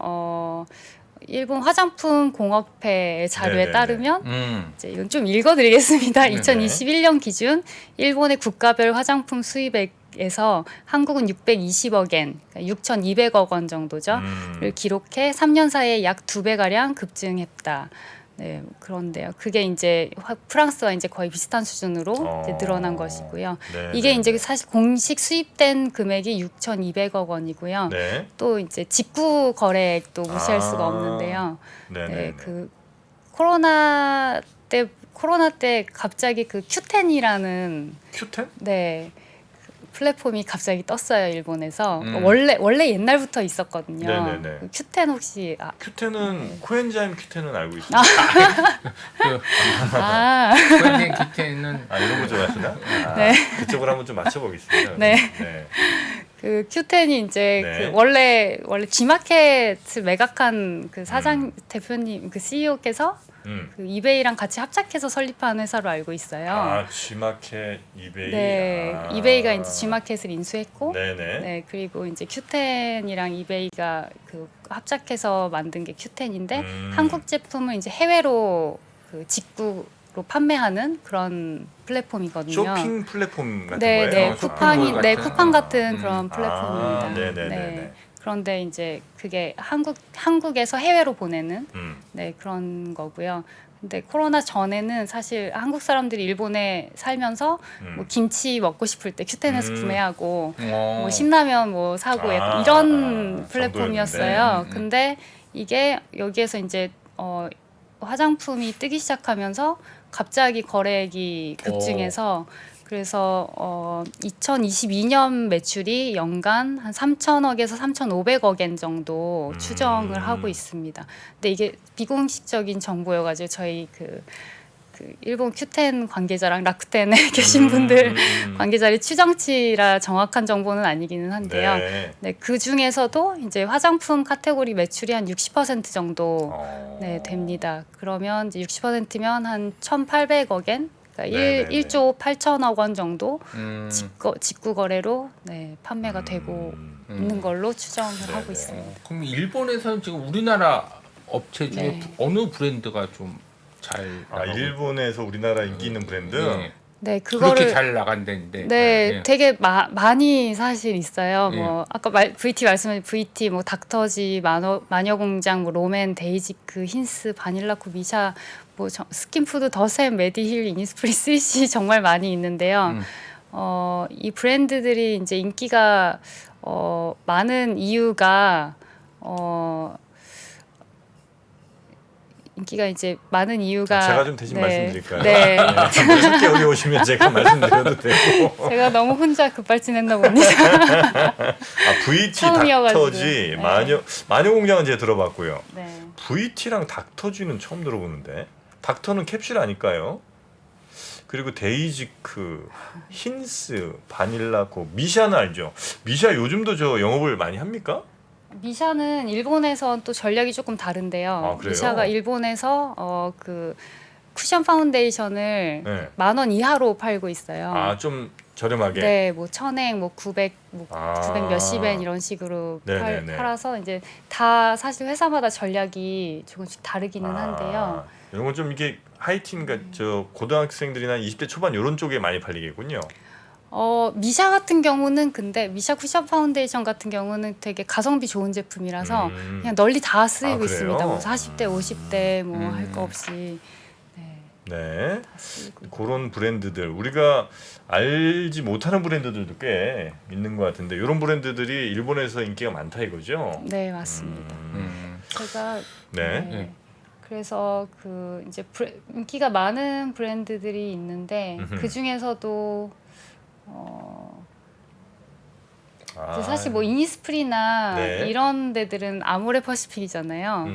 S3: 일본 화장품 공업회의 자료에
S1: 네네네.
S3: 따르면 이제 이건 좀 읽어드리겠습니다.
S1: 네네.
S3: 2021년 기준 일본의 국가별 화장품 수입액에서 한국은 620억 엔, 6,200억 원 정도죠.를 기록해 3년 사이에 약 2배 가량 급증했다. 네, 그런데요. 그게 이제 프랑스와 이제 거의 비슷한 수준으로 이제 늘어난 것이고요.
S1: 네,
S3: 이게
S1: 네,
S3: 이제
S1: 네.
S3: 사실 공식 수입된 금액이 6,200억 원이고요.
S1: 네.
S3: 또 이제 직구 거래액도 무시할
S1: 아,
S3: 수가 없는데요.
S1: 네네.
S3: 네, 그 코로나 때 갑자기 그 Q10이라는
S1: Q10?
S3: 네. 플랫폼이 갑자기 떴어요, 일본에서.
S2: 음.
S3: 원래 옛날부터 있었거든요.
S1: 네네네.
S3: 그 Q10 혹시
S1: Q10은 코엔자임 Q10은 알고 있습니다.
S2: 코엔자임 키트는
S1: 이런 거 좋아하시나?
S3: 네.
S1: 그쪽으로 한번 좀 맞춰보겠습니다.
S3: 네.
S1: 네.
S3: 그 Q10이 이제
S1: 네.
S3: 그 원래 G마켓을 매각한 그 대표님 그 CEO께서 그 이베이랑 같이 합작해서 설립한 회사로 알고 있어요.
S1: G마켓, 이베이.
S3: 네, 이베이가 이제 G마켓을 인수했고,
S1: 네네.
S3: 네, 그리고 이제 Q10이랑 이베이가 그 합작해서 만든 게 Q10인데 한국 제품을 이제 해외로 그 직구로 판매하는 그런 플랫폼이거든요.
S1: 쇼핑 플랫폼 같은
S3: 네,
S1: 거예요?
S3: 네,
S2: 쇼핑몰 같은?
S3: 쿠팡 같은 그런 플랫폼입니다.
S1: 네네네네.
S3: 네. 그런데 이제 그게 한국에서 해외로 보내는
S1: 음.
S3: 네, 그런 거고요. 근데 코로나 전에는 사실 한국 사람들이 일본에 살면서 뭐 김치 먹고 싶을 때 Q10에서 구매하고 뭐 신라면 뭐 사고 약간 이런 플랫폼이었어요.
S1: 정도였는데.
S3: 근데 이게 여기에서 이제 화장품이 뜨기 시작하면서 갑자기 거래액이 급증해서 그래서 2022년 매출이 연간 한 3천억에서 3,500억엔 정도 추정을 하고 있습니다. 근데 이게 비공식적인 정보여가지고 저희 그 일본 큐텐 관계자랑 라쿠텐에 계신 분들 관계자의 추정치라 정확한 정보는 아니기는 한데요. 네, 그 중에서도 이제 화장품 카테고리 매출이 한 60% 정도 네, 됩니다. 그러면 이제 60%면 한 1,800억엔, 그러니까 1조 8천억 원 정도 직구 거래로 네, 판매가 되고 있는 걸로 추정을 하고 있습니다.
S2: 그럼 일본에서는 지금 우리나라 업체 중에
S3: 네.
S2: 어느 브랜드가 좀 잘 나가고
S1: 일본에서 우리나라 인기 있는 브랜드.
S2: 네.
S3: 네,
S2: 그렇게
S3: 그거를
S2: 잘 나간다는데.
S3: 네, 되게 많이 사실 있어요.
S2: 네.
S3: 뭐 아까 VT 말씀하신 VT, 뭐 닥터지, 마녀공장, 뭐 롬앤, 데이지크, 힌스, 바닐라코, 미샤, 뭐 스킨푸드, 더샘, 메디힐, 이니스프리, 스위시 정말 많이 있는데요. 이 브랜드들이 이제 인기가 많은 이유가
S1: 제가 좀 대신 말씀드릴까요?
S3: 네.
S1: 함께 여기 오시면 제가 말씀드려도 되고.
S3: 제가 너무 혼자 급발진했나 봅니다.
S1: VT,
S3: 처음이어가지고.
S1: 닥터지,
S3: 네.
S1: 마녀공장은 제가 들어봤고요.
S3: 네.
S1: VT랑 닥터지는 처음 들어보는데. 닥터는 캡슐 아닐까요? 그리고 데이지크, 힌스, 바닐라코, 미샤는 알죠? 미샤 요즘도 저 영업을 많이 합니까?
S3: 미샤는 일본에서 또 전략이 조금 다른데요.
S1: 아, 그래요?
S3: 미샤가 일본에서 그 쿠션 파운데이션을
S1: 네.
S3: 10,000원 이하로 팔고 있어요.
S1: 아, 좀 저렴하게.
S3: 네, 뭐 1,000엔, 뭐 900, 뭐
S1: 아.
S3: 900 몇십 엔 이런 식으로
S1: 네네네.
S3: 팔아서 이제 다 사실 회사마다 전략이 조금씩 다르기는 한데요.
S1: 이런 건 좀 이게 하이틴, 그러니까 저 고등학생들이나 20대 초반 이런 쪽에 많이 팔리겠군요.
S3: 미샤 같은 경우는 근데 미샤 쿠션 파운데이션 같은 경우는 되게 가성비 좋은 제품이라서 그냥 널리 다 쓰이고
S1: 그래요?
S3: 있습니다. 뭐 40대, 50대 뭐 할 거 없이
S1: 네.
S3: 다 쓰이고.
S1: 그런 브랜드들 우리가 알지 못하는 브랜드들도 꽤 있는 것 같은데 이런 브랜드들이 일본에서 인기가 많다 이거죠?
S3: 네, 맞습니다. 제가
S1: 네.
S3: 네. 그래서 그 이제 인기가 많은 브랜드들이 있는데 그 중에서도 이제 사실 뭐 이니스프리나
S1: 네.
S3: 이런 데들은 아모레퍼시픽이잖아요.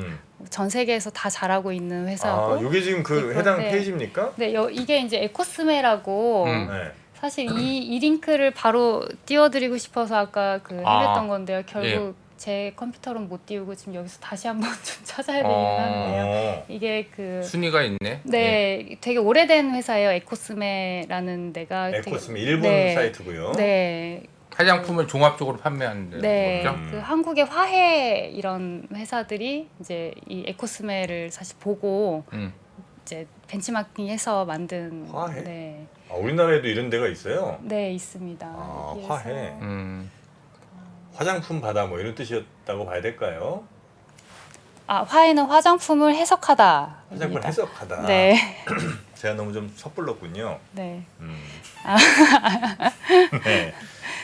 S3: 전 세계에서 다 잘하고 있는 회사고.
S1: 이게 지금 그
S3: 이건데,
S1: 해당 페이지입니까?
S3: 네, 이게 이제 에코스메라고
S1: 네.
S3: 사실 이 링크를 바로 띄워드리고 싶어서 아까 그 해냈던 건데요. 결국 제 컨퓨터로는 못 띄우고 지금 여기서 다시 한번 좀 찾아야 되긴 하는데요. 이게 그
S2: 순위가 있네.
S3: 네, 되게 오래된 회사예요. 에코스메라는 데가.
S1: 에코스메 일본
S3: 네.
S1: 사이트고요.
S3: 네.
S2: 화장품을 종합적으로 판매하는
S3: 네,
S2: 거죠.
S3: 그 한국의 화해 이런 회사들이 이제 이 에코스메를 사실 보고 이제 벤치마킹해서 만든
S1: 화해?
S3: 네,
S1: 우리나라에도 이런 데가 있어요.
S3: 네 있습니다. 여기에서
S1: 화해. 화장품 바다 뭐 이런 뜻이었다고 봐야 될까요?
S3: 화해는 화장품을 해석하다.
S1: 화장품을 해석하다.
S3: 네,
S1: 제가 너무 좀 섣불렀군요.
S3: 네.
S1: 네.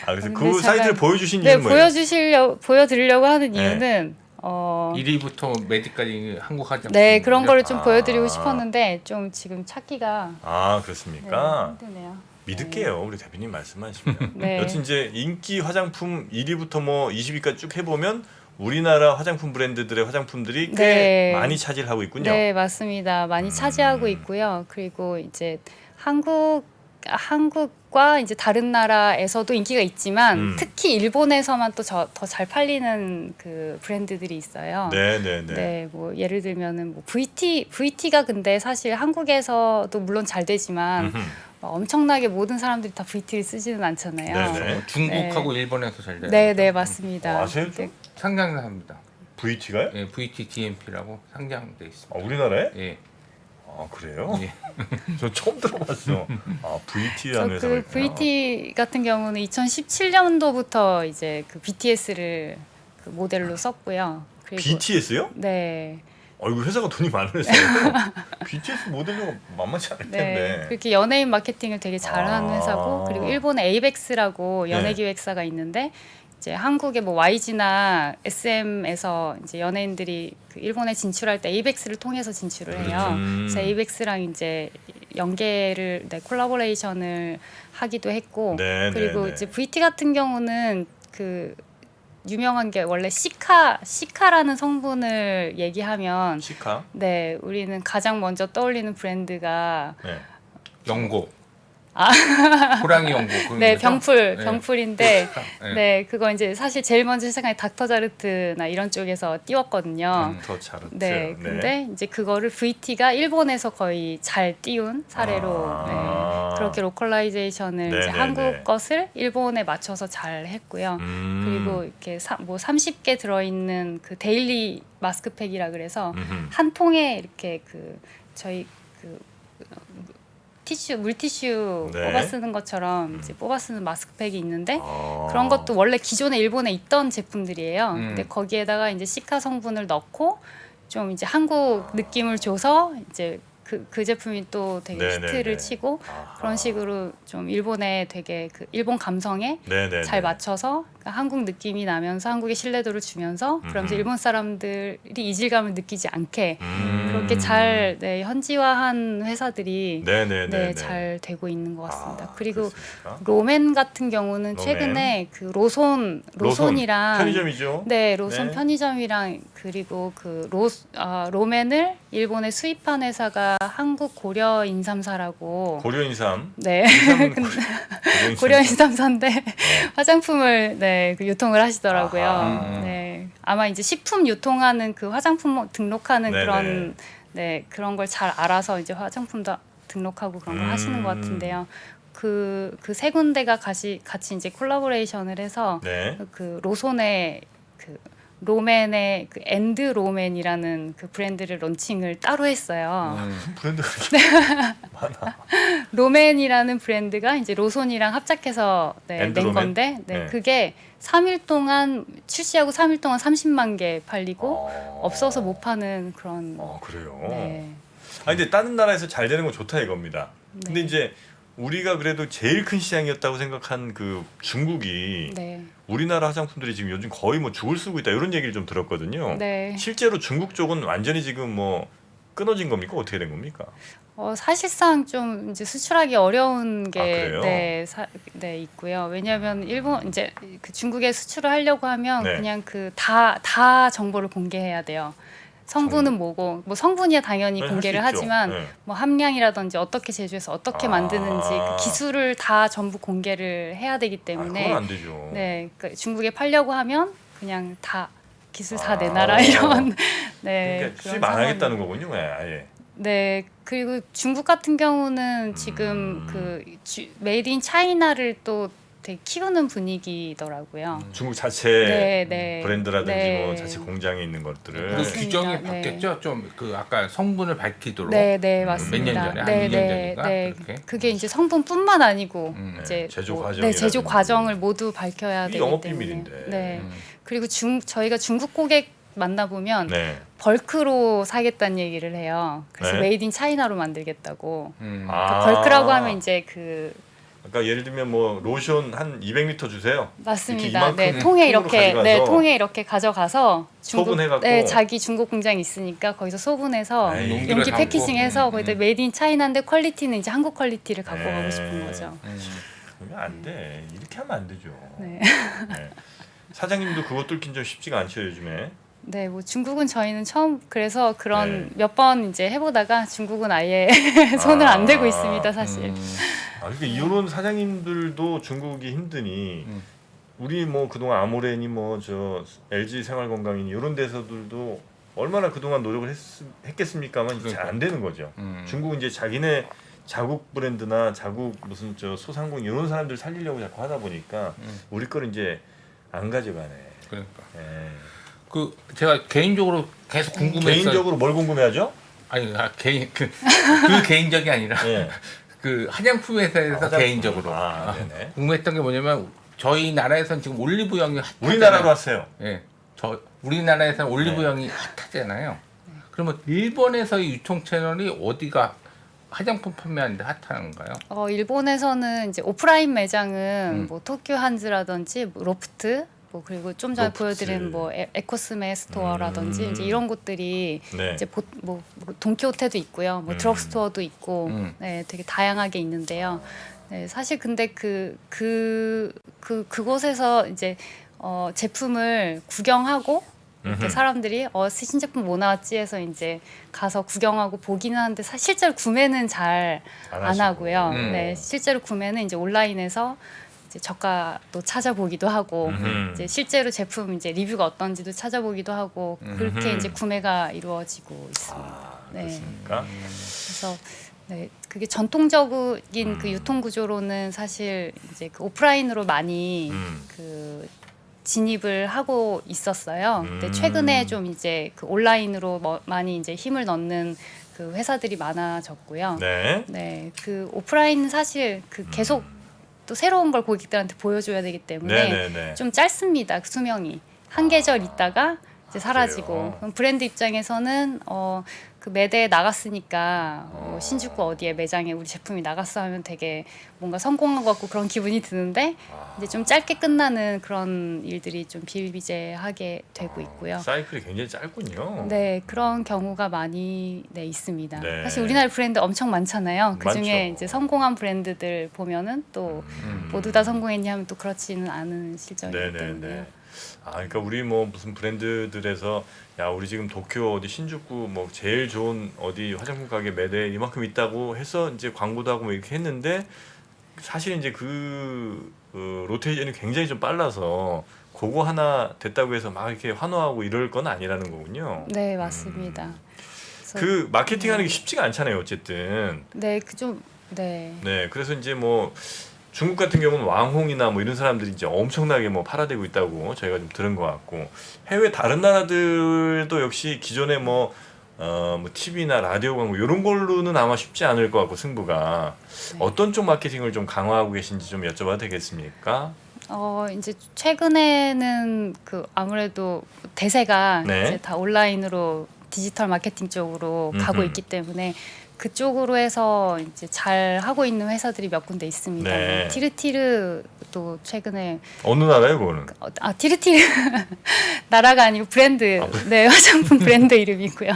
S1: 그래서
S3: 근데
S1: 그 사이트를 보여주신
S3: 네,
S1: 이유는 뭐예요?
S3: 보여드리려고 하는
S1: 네.
S3: 이유는
S2: 1위부터 메디까지 한국 화장품.
S3: 네 그런 거를 좀
S1: 아.
S3: 보여드리고 싶었는데 좀 지금 찾기가
S1: 그렇습니까?
S3: 네, 힘드네요.
S1: 믿을게요. 우리 대표님 말씀하시면.
S3: 네.
S1: 여튼 이제 인기 화장품 1위부터 뭐 20위까지 쭉 해보면 우리나라 화장품 브랜드들의 화장품들이 꽤
S3: 네.
S1: 많이 차지하고 있군요.
S3: 네, 맞습니다. 많이 차지하고 있고요. 그리고 이제 한국과 이제 다른 나라에서도 인기가 있지만 특히 일본에서만 또 더 잘 팔리는 그 브랜드들이 있어요.
S1: 네네네.
S3: 네, 뭐 예를 들면은 뭐 VT가 근데 사실 한국에서도 물론 잘 되지만 엄청나게 모든 사람들이 다 VT를 쓰지는 않잖아요.
S1: 네네.
S2: 중국하고 일본에서 잘 돼요.
S3: 네, 네, 맞습니다.
S1: 아세요?
S3: 네,
S2: 상장합니다.
S1: VT가요?
S2: 예, VT DMP라고 상장돼 있습니다.
S1: 우리나라에?
S2: 예.
S1: 그래요?
S2: 예.
S1: 저 처음 들어봤어. VT라는 회사가
S3: 그
S1: 있구나.
S3: VT 같은 경우는 2017년도부터 이제 그 BTS를 그 모델로 썼고요. 그리고
S1: BTS요?
S3: 네,
S1: 이거 회사가 돈이 많은 회사예요. BTS 모델료가 만만치 않을
S3: 네,
S1: 텐데.
S3: 그렇게 연예인 마케팅을 되게 잘하는 회사고, 그리고 일본의 에이벡스라고 연예기획사가 있는데 이제 한국의 뭐 YG나 SM에서 이제 연예인들이 그 일본에 진출할 때 에이벡스를 통해서 진출을 해요. 그래서 에이벡스랑 이제 연계를 콜라보레이션을 하기도 했고
S1: 네,
S3: 그리고
S1: 네, 네.
S3: 이제 VT 같은 경우는 그 유명한 게 원래 시카라는 성분을 얘기하면
S1: 시카.
S3: 네 우리는 가장 먼저 떠올리는 브랜드가
S1: 네.
S2: 연고. 호랑이 연고. 그런
S3: 네
S2: 거죠?
S3: 병풀인데
S2: 네.
S3: 네 그거 이제 사실 제일 먼저 세상에 닥터자르트나 이런 쪽에서 띄웠거든요.
S1: 더 차르트.
S3: 네, 근데 이제 그거를 VT가 일본에서 거의 잘 띄운 사례로
S1: 아.
S3: 네, 그렇게 로컬라이제이션을
S1: 네,
S3: 이제
S1: 네,
S3: 한국
S1: 네.
S3: 것을 일본에 맞춰서 잘 했고요. 그리고 이렇게 뭐 30개 들어있는 그 데일리 마스크팩이라 그래서
S1: 음흠.
S3: 한 통에 이렇게 그 저희 그 티슈 물티슈
S1: 네.
S3: 뽑아 쓰는 것처럼 이제 뽑아 쓰는 마스크팩이 있는데
S1: 아.
S3: 그런 것도 원래 기존에 일본에 있던 제품들이에요. 근데
S2: 음.
S3: 거기에다가 이제 시카 성분을 넣고 좀 이제 한국 느낌을 줘서 이제 그 제품이 또 되게
S1: 네네네.
S3: 히트를 치고
S1: 아하.
S3: 그런 식으로 좀 일본에 되게 그 일본 감성에
S1: 네네네.
S3: 잘 맞춰서 그러니까 한국 느낌이 나면서 한국의 신뢰도를 주면서 그러면서 일본 사람들이 이질감을 느끼지 않게 그렇게 잘 네, 현지화한 회사들이
S1: 네네네.
S3: 네, 잘 되고 있는 것 같습니다. 그리고
S1: 그렇습니까?
S3: 로맨 같은 경우는
S1: 로맨.
S3: 최근에 그 로손이랑
S1: 편의점이죠.
S3: 네 로손
S1: 네.
S3: 편의점이랑 그리고 그 로맨을 일본에 수입한 회사가 한국 고려 인삼사라고
S1: 고려인삼.
S3: 네
S1: 인삼은
S3: 고려 인삼사인데 화장품을 네, 그 유통을 하시더라고요.
S1: 아하.
S3: 네 아마 이제 식품 유통하는 그 화장품 등록하는
S1: 네네.
S3: 그런 네 그런 걸 잘 알아서 이제 화장품도 등록하고 그런 걸 하시는 것 같은데요. 그 세 군데가 같이 이제 콜라보레이션을 해서
S1: 네.
S3: 그 로손의 그 로맨의 그 엔드 로맨이라는 그 브랜드를 론칭을 따로 했어요.
S1: 브랜드가 이렇게 많아.
S3: 로맨이라는 브랜드가 이제 로손이랑 합작해서 네,
S1: 엔드
S3: 낸
S1: 로맨?
S3: 건데 네,
S1: 네.
S3: 그게 3일 동안 출시하고 3일 동안 30만 개 팔리고
S1: 어.
S3: 없어서 못 파는 그런
S1: 그래요.
S3: 네.
S1: 아니 근데 다른 나라에서 잘 되는 건 좋다 이겁니다. 근데
S3: 네.
S1: 이제 우리가 그래도 제일 큰 시장이었다고 생각한 그 중국이
S3: 네.
S1: 우리나라 화장품들이 지금 요즘 거의 뭐 죽을 쓰고 있다 이런 얘기를 좀 들었거든요.
S3: 네.
S1: 실제로 중국 쪽은 완전히 지금 뭐 끊어진 겁니까? 어떻게 된 겁니까?
S3: 사실상 좀 이제 수출하기 어려운 게
S1: 그래요?
S3: 네, 있고요. 왜냐하면 일본 이제 그 중국에 수출을 하려고 하면
S1: 네.
S3: 그냥 그 다 정보를 공개해야 돼요. 성분은 뭐고 뭐 성분이야 당연히
S1: 네,
S3: 공개를
S1: 할수 있죠.
S3: 하지만
S1: 네.
S3: 뭐 함량이라든지 어떻게 제조해서 어떻게 만드는지 그 기술을 다 전부 공개를 해야 되기 때문에
S1: 그건 안 되죠.
S3: 네, 그러니까 중국에 팔려고 하면 그냥 다 기술 다
S1: 아.
S3: 내놔라 이런 네
S1: 그러니까
S3: 그런
S1: 수입 안
S3: 상황이-
S1: 하겠다는 거군요. 아예.
S3: 네 그리고 중국 같은 경우는 지금 그 메이드 인 차이나를 또 되게 키우는 분위기더라고요.
S1: 중국 자체
S3: 네, 네.
S1: 브랜드라든지
S3: 네.
S1: 뭐 자체 공장에 있는 것들을
S2: 그
S3: 맞습니다.
S2: 규정이
S3: 네.
S2: 바뀌었죠. 좀 그 아까 성분을 밝히도록.
S3: 네, 네,
S2: 몇
S3: 맞습니다.
S2: 년 전에? 한
S3: 네,
S2: 2년
S3: 네,
S2: 전인가?
S3: 네.
S2: 그렇게?
S3: 그게 이제 성분뿐만 아니고
S1: 네,
S3: 이제
S1: 제조
S3: 뭐,
S1: 과정이라든지.
S3: 제조 과정을 모두 밝혀야
S1: 이게
S3: 되기
S1: 영업
S3: 때문에.
S1: 비밀인데.
S3: 네. 그리고 저희가 중국 고객 만나 보면
S1: 네.
S3: 벌크로 사겠다는 얘기를 해요. 그래서
S1: 네?
S3: 메이드 인 차이나로 만들겠다고.
S1: 아.
S3: 벌크라고 하면 이제 그
S1: 그러니까 예를 들면 뭐 로션 한 200리터 주세요.
S3: 맞습니다.
S1: 이렇게
S3: 네, 통에
S1: 통으로
S3: 이렇게 네,
S1: 가져가서
S3: 통에 이렇게 가져가서
S1: 소분해갖고.
S3: 네, 자기 중국 공장이 있으니까 거기서 소분해서
S1: 에이,
S3: 용기
S2: 용기를
S3: 패키징해서
S2: 담고.
S3: 거기다 메이드 인 차이나인데 퀄리티는 이제 한국 퀄리티를 갖고 가고 싶은 거죠.
S1: 그러면 안 돼. 이렇게 하면 안 되죠.
S3: 네.
S1: 네. 사장님도 그거 뚫긴 좀 쉽지가 않죠 요즘에.
S3: 네, 뭐 중국은 저희는 처음 그래서 그런
S1: 네.
S3: 몇 번 이제 해보다가 중국은 아예 손을 안 대고 있습니다, 사실.
S1: 그러니까 이런 사장님들도 중국이 힘드니 우리 뭐 그동안 아모레니 뭐 저 LG 생활건강이니 이런 데서들도 얼마나 그동안 노력을 했겠습니까만 이제 잘 안 되는 거죠. 중국은 이제 자기네 자국 브랜드나 자국 무슨 저 소상공 이런 사람들 살리려고 자꾸 하다 보니까 우리 거를 이제 안 가져가네.
S2: 그러니까.
S1: 예.
S2: 그 제가 개인적으로 계속 궁금했어요.
S1: 개인적으로 뭘 궁금해하죠?
S2: 아니 개인 그 개인적이 아니라
S1: 예.
S2: 그 화장품 회사에서
S1: 화장품.
S2: 개인적으로
S1: 네네.
S2: 궁금했던 게 뭐냐면 저희 나라에선 지금 올리브영이 핫하잖아요.
S1: 우리나라로 왔어요.
S2: 예, 우리나라에서는 올리브영이 핫하잖아요. 그러면 일본에서의 유통 채널이 어디가 화장품 판매하는데 핫한가요?
S3: 일본에서는 이제 오프라인 매장은 뭐 도쿄 한즈라든지 뭐 로프트 뭐 그리고 좀 전에
S1: 로프트.
S3: 보여드린 뭐 에코스메 스토어라든지 이제 이런 곳들이
S1: 네.
S3: 이제 뭐 돈키호테도 있고요, 뭐 드럭스토어도 있고, 네, 되게 다양하게 있는데요. 네, 사실 근데 그곳에서 이제 제품을 구경하고 이렇게 사람들이 신제품 뭐 나왔지 해서 이제 가서 구경하고 보기는 하는데 실제로 구매는 잘 안 하고요. 네, 실제로 구매는 이제 온라인에서 이제 저가도 찾아보기도 하고 이제 실제로 제품 이제 리뷰가 어떤지도 찾아보기도 하고 그렇게 이제 구매가 이루어지고 있습니다.
S1: 아,
S3: 네.
S1: 그렇습니까?
S3: 그래서 네, 그게 전통적인 그 유통 구조로는 사실 이제 그 오프라인으로 많이 그 진입을 하고 있었어요. 근데 최근에 좀 이제 그 온라인으로 많이 이제 힘을 넣는 그 회사들이 많아졌고요.
S1: 네.
S3: 네, 그 오프라인은 사실 그 계속 또 새로운 걸 고객들한테 보여줘야 되기 때문에
S1: 네네네.
S3: 좀 짧습니다. 그 수명이 한 계절 있다가 이제 사라지고.
S1: 그래요?
S3: 그럼 브랜드 입장에서는 그 매대에 나갔으니까 신주쿠 어디에 매장에 우리 제품이 나갔어 하면 되게 뭔가 성공한 것 같고 그런 기분이 드는데 이제 좀 짧게 끝나는 그런 일들이 좀 비일비재하게 되고 있고요.
S1: 사이클이 굉장히 짧군요.
S3: 네, 그런 경우가 많이 있습니다.
S1: 네.
S3: 사실 우리나라 브랜드 엄청 많잖아요. 그 중에
S1: 많죠.
S3: 이제 성공한 브랜드들 보면은 또 모두 다 성공했냐 하면 또 그렇지는 않은 실정이기 때문에요.
S1: 네네네. 아, 그러니까 우리 뭐 무슨 브랜드들에서 야, 우리 지금 도쿄 어디 신주쿠 뭐 제일 좋은 어디 화장품 가게 매대에 이만큼 있다고 해서 이제 광고도 하고 뭐 이렇게 했는데 사실 이제 그 로테이션이 굉장히 좀 빨라서 그거 하나 됐다고 해서 막 이렇게 환호하고 이럴 건 아니라는 거군요.
S3: 네, 맞습니다. 그래서
S1: 그 마케팅하는 게 쉽지가 않잖아요, 어쨌든.
S3: 네, 그 좀 네.
S1: 네, 그래서 이제 뭐 중국 같은 경우는 왕홍이나 뭐 이런 사람들이 이제 엄청나게 뭐 팔아대고 있다고 저희가 좀 들은 것 같고 해외 다른 나라들도 역시 기존에 뭐 TV나 라디오 광고 이런 걸로는 아마 쉽지 않을 것 같고 승부가
S3: 네.
S1: 어떤 쪽 마케팅을 좀 강화하고 계신지 좀 여쭤봐도 되겠습니까?
S3: 이제 최근에는 그 아무래도 대세가
S1: 네.
S3: 이제 다 온라인으로 디지털 마케팅 쪽으로 가고 있기 때문에 그쪽으로 해서 이제 잘 하고 있는 회사들이 몇 군데 있습니다.
S1: 네.
S3: 티르티르도 최근에
S1: 어느 나라예요, 그거는?
S3: 티르티르 나라가 아니고 브랜드, 네, 화장품 브랜드 이름이고요.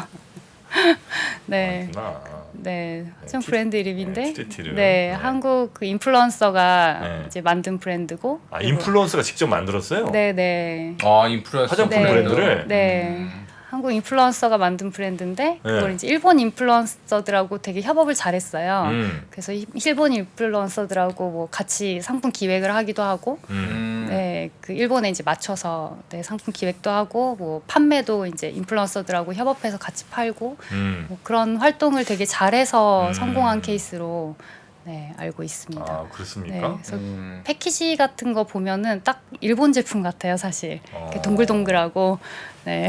S3: 네.
S1: 많구나.
S3: 네, 화장
S1: 티-
S3: 브랜드 이름인데,
S1: 네, 티르티르.
S3: 네,
S1: 네.
S3: 한국 그 인플루언서가
S1: 네.
S3: 이제 만든 브랜드고,
S1: 아, 인플루언서가 직접 만들었어요?
S3: 네, 네,
S2: 인플루언서
S1: 화장품
S3: 네.
S1: 브랜드를?
S3: 네, 한국 인플루언서가 만든 브랜드인데 그걸
S1: 네.
S3: 이제 일본 인플루언서들하고 되게 협업을 잘했어요. 그래서 일본 인플루언서들하고 뭐 같이 상품 기획을 하기도 하고, 네, 그 일본에 이제 맞춰서 네, 상품 기획도 하고 뭐 판매도 이제 인플루언서들하고 협업해서 같이 팔고 뭐 그런 활동을 되게 잘해서 성공한 케이스로 네, 알고 있습니다.
S1: 아,
S3: 네,
S1: 그렇습니까?
S3: 그래서 패키지 같은 거 보면은 딱 일본 제품 같아요, 사실. 이렇게 동글동글하고. 네.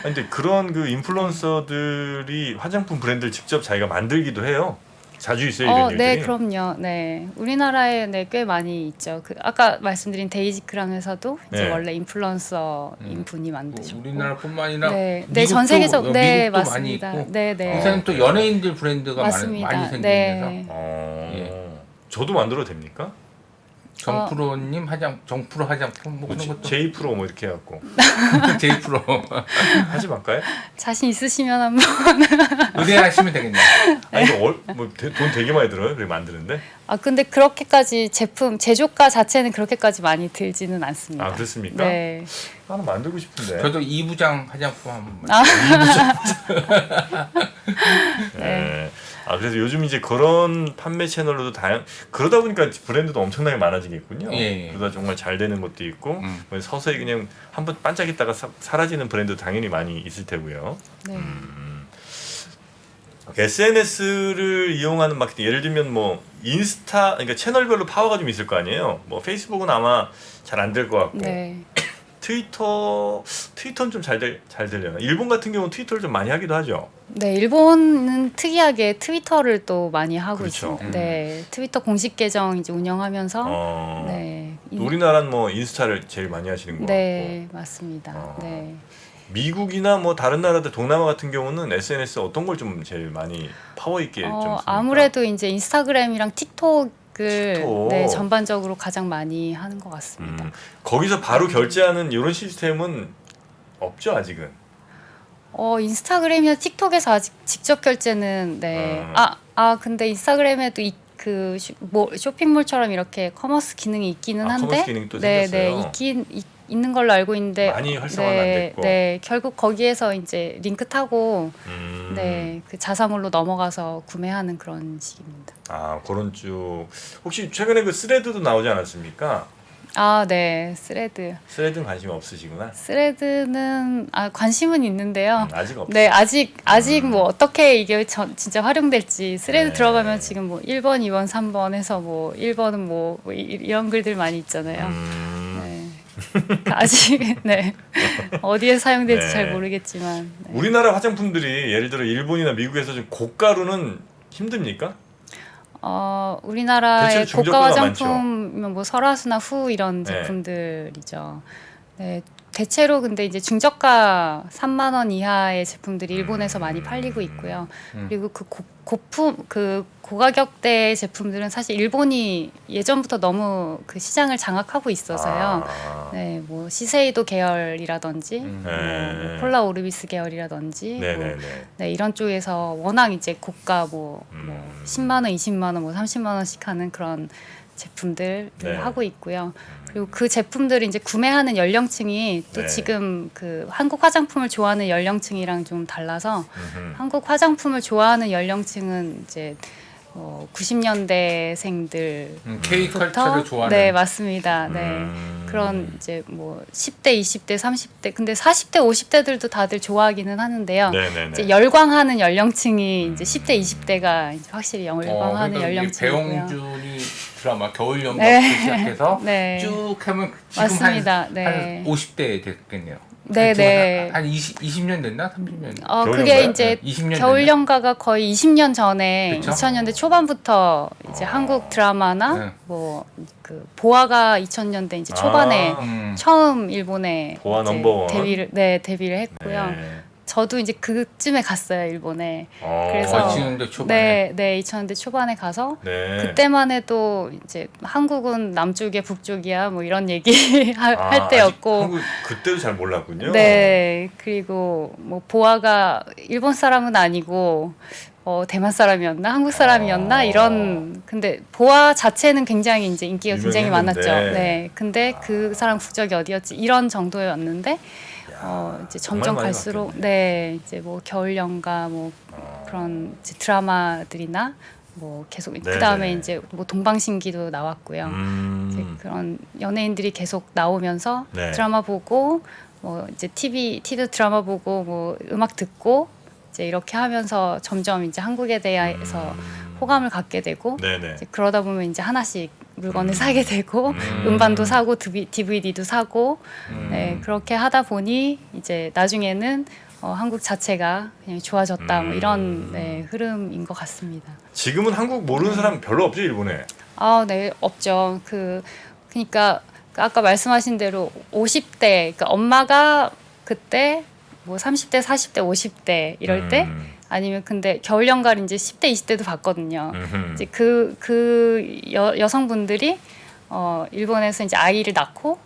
S1: 근데 그런 그 인플루언서들이 화장품 브랜드를 직접 자기가 만들기도 해요. 자주 있어요, 이런 일들이.
S3: 네, 그럼요. 네, 우리나라에 꽤 많이 있죠. 그 아까 말씀드린 데이지크랑에서도 이제
S1: 네.
S3: 원래 인플루언서인 분이 만드셨고.
S2: 우리나라뿐만 아니라
S3: 네,
S2: 미국도,
S3: 전 세계적, 네,
S2: 미국도
S3: 맞습니다.
S2: 많이 있고
S3: 네, 네.
S2: 요새는 또 연예인들 브랜드가
S3: 맞습니다.
S2: 많이 생기면서
S3: 네.
S1: 저도 만들어도 됩니까?
S2: 정프로님 정프로 화장품 뭐 그런 것도
S1: J 프로 뭐 이렇게 해갖고
S2: 제이프로
S1: 하지 말까요?
S3: 자신 있으시면 한번.
S2: 의뢰하시면 되겠네요.
S1: 아니 뭐돈 되게 많이 들어요, 그래 만드는데.
S3: 근데 그렇게까지 제품 제조가 자체는 그렇게까지 많이 들지는 않습니다.
S1: 아, 그렇습니까?
S3: 네.
S1: 하나 만들고 싶은데.
S2: 저도 이부장 화장품 한번
S1: 네. 아, 그래서 요즘 이제 그런 판매 채널로도 그러다 보니까 브랜드도 엄청나게 많아지겠군요.
S2: 예.
S1: 그러다 정말 잘 되는 것도 있고 뭐 서서히 그냥 한번 반짝이다가 사라지는 브랜드 당연히 많이 있을 테고요.
S3: 네.
S1: SNS를 이용하는 마케팅, 예를 들면 뭐 인스타, 그러니까 채널별로 파워가 좀 있을 거 아니에요. 뭐 페이스북은 아마 잘 안 될 것 같고
S3: 네.
S1: 트위터는 좀 잘 되려나. 일본 같은 경우는 트위터를 좀 많이 하기도 하죠.
S3: 네, 일본은 특이하게 트위터를 또 많이 하고
S1: 그렇죠.
S3: 있습니다. 네, 트위터 공식 계정 이제 운영하면서 네,
S1: 우리나라는 뭐 인스타를 제일 많이 하시는 것 같고.
S3: 네, 맞습니다. 네.
S1: 미국이나 뭐 다른 나라들 동남아 같은 경우는 SNS 어떤 걸 좀 제일 많이 파워 있게 좀 씁니까?
S3: 아무래도 이제 인스타그램이랑 틱톡
S1: 틱톡.
S3: 네, 전반적으로 가장 많이 하는 것 같습니다.
S1: 거기서 바로 결제하는 이런 시스템은 없죠 아직은.
S3: 인스타그램이나 틱톡에서 아직 직접 결제는 네. 근데 인스타그램에도 뭐 쇼핑몰처럼 이렇게 커머스 기능이 있기는 한데
S1: 커머스 기능이 또
S3: 네,
S1: 생겼어요.
S3: 있는 걸로 알고 있는데
S1: 많이 활성화는 안 됐고.
S3: 네, 결국 거기에서 이제 링크 타고
S1: 네.
S3: 그 자사몰로 넘어가서 구매하는 그런 식입니다.
S1: 그런 쭉. 혹시 최근에 그 스레드도 나오지 않았습니까?
S3: 네, 스레드.
S1: 스레드는 관심이 없으시구나.
S3: 스레드는 관심은 있는데요.
S1: 아직 없어.
S3: 네, 아직 뭐 어떻게 이게 진짜 활용될지 스레드
S1: 네.
S3: 들어가면 지금 뭐 1번, 2번, 3번 해서 뭐 1번은 뭐 이런 글들 많이 있잖아요. 네. 아직 네. 어디에 사용될지
S1: 네.
S3: 잘 모르겠지만. 네.
S1: 우리나라 화장품들이 예를 들어 일본이나 미국에서 좀 고가로는 힘듭니까?
S3: 우리나라의
S1: 대체로 중저가가
S3: 고가 화장품이면 뭐 설화수나 후 이런
S1: 네.
S3: 제품들이죠. 네, 대체로 근데 이제 중저가 3만 원 이하의 제품들이 일본에서 많이 팔리고 있고요. 그리고 그 고가격대 제품들은 사실 일본이 예전부터 너무 그 시장을 장악하고 있어서요. 네, 뭐 시세이도 계열이라든지, 뭐 폴라 오르비스 계열이라든지,
S1: 네네네.
S3: 네, 이런 쪽에서 워낙 이제 고가 뭐 10만 원, 20만 원, 뭐 30만 원씩 하는 그런 제품들을
S1: 네.
S3: 하고 있고요. 그리고 그 제품들을 이제 구매하는 연령층이 또
S1: 네.
S3: 지금 그 한국 화장품을 좋아하는 연령층이랑 좀 달라서 한국 화장품을 좋아하는 연령층은 이제 90년대생들
S2: K 컬처를 좋아하는.
S3: 네, 맞습니다. 네. 그런 이제 뭐 10대, 20대, 30대 근데 40대, 50대들도 다들 좋아하기는 하는데요.
S1: 네네네.
S3: 이제 열광하는 연령층이 이제 10대, 20대가 이제 확실히 열광하는
S2: 그러니까
S3: 연령층이고요.
S2: 배용준이 드라마 겨울 연가부터
S3: 네.
S2: 시작해서
S3: 네.
S2: 쭉 하면 지금
S3: 맞습니다.
S2: 한
S3: 네.
S2: 50대 됐겠네요.
S3: 네, 네.
S2: 한 20년 됐나? 30년.
S3: 그게
S1: 겨울연가요?
S3: 이제
S2: 20년
S3: 겨울연가가 거의 20년 전에
S2: 그쵸?
S3: 2000년대 초반부터 이제 한국 드라마나
S2: 네.
S3: 뭐 그 보아가 2000년대 이제 초반에 처음 일본에
S1: 보아
S3: 이제
S1: 넘버원.
S3: 데뷔를 했고요.
S1: 네.
S3: 저도 이제 그쯤에 갔어요 일본에. 그래서
S2: 거의 2000년대 초반에.
S3: 네, 2000년대 초반에 가서
S1: 네.
S3: 그때만 해도 이제 한국은 남쪽이야 북쪽이야 뭐 이런 얘기 할
S1: 아직
S3: 때였고.
S1: 한국 그때도 잘 몰랐군요.
S3: 네, 그리고 뭐 보아가 일본 사람은 아니고 대만 사람이었나 한국 사람이었나 이런 근데 보아 자체는 굉장히 이제 인기가 굉장히
S1: 유명했는데.
S3: 많았죠. 네, 근데 그 사람 국적이 어디였지 이런 정도였는데 이제 점점
S1: 많이
S3: 갈수록
S1: 바뀌었네.
S3: 네 이제 뭐 겨울연가 뭐 그런 이제 드라마들이나 뭐 계속 그 다음에
S1: 네네.
S3: 이제 뭐 동방신기도 나왔고요. 이제 그런 연예인들이 계속 나오면서
S1: 네.
S3: 드라마 보고 뭐 이제 TV 드라마 보고 뭐 음악 듣고 이제 이렇게 하면서 점점 이제 한국에 대해서 호감을 갖게 되고
S1: 네네.
S3: 이제 그러다 보면 이제 하나씩 물건을 사게 되고 음반도 사고 DVD도 사고 네, 그렇게 하다 보니 이제 나중에는 한국 자체가 그냥 좋아졌다 뭐 이런 네, 흐름인 것 같습니다.
S1: 지금은 한국 모르는 사람 별로 없죠 일본에.
S3: 네, 없죠. 그러니까 아까 말씀하신 대로 50대, 그러니까 엄마가 그때 뭐 30대, 40대, 50대 이럴 때 아니면 근데 겨울연가를 이제 10대, 20대도 봤거든요. 이제 여성분들이 일본에서 이제 아이를 낳고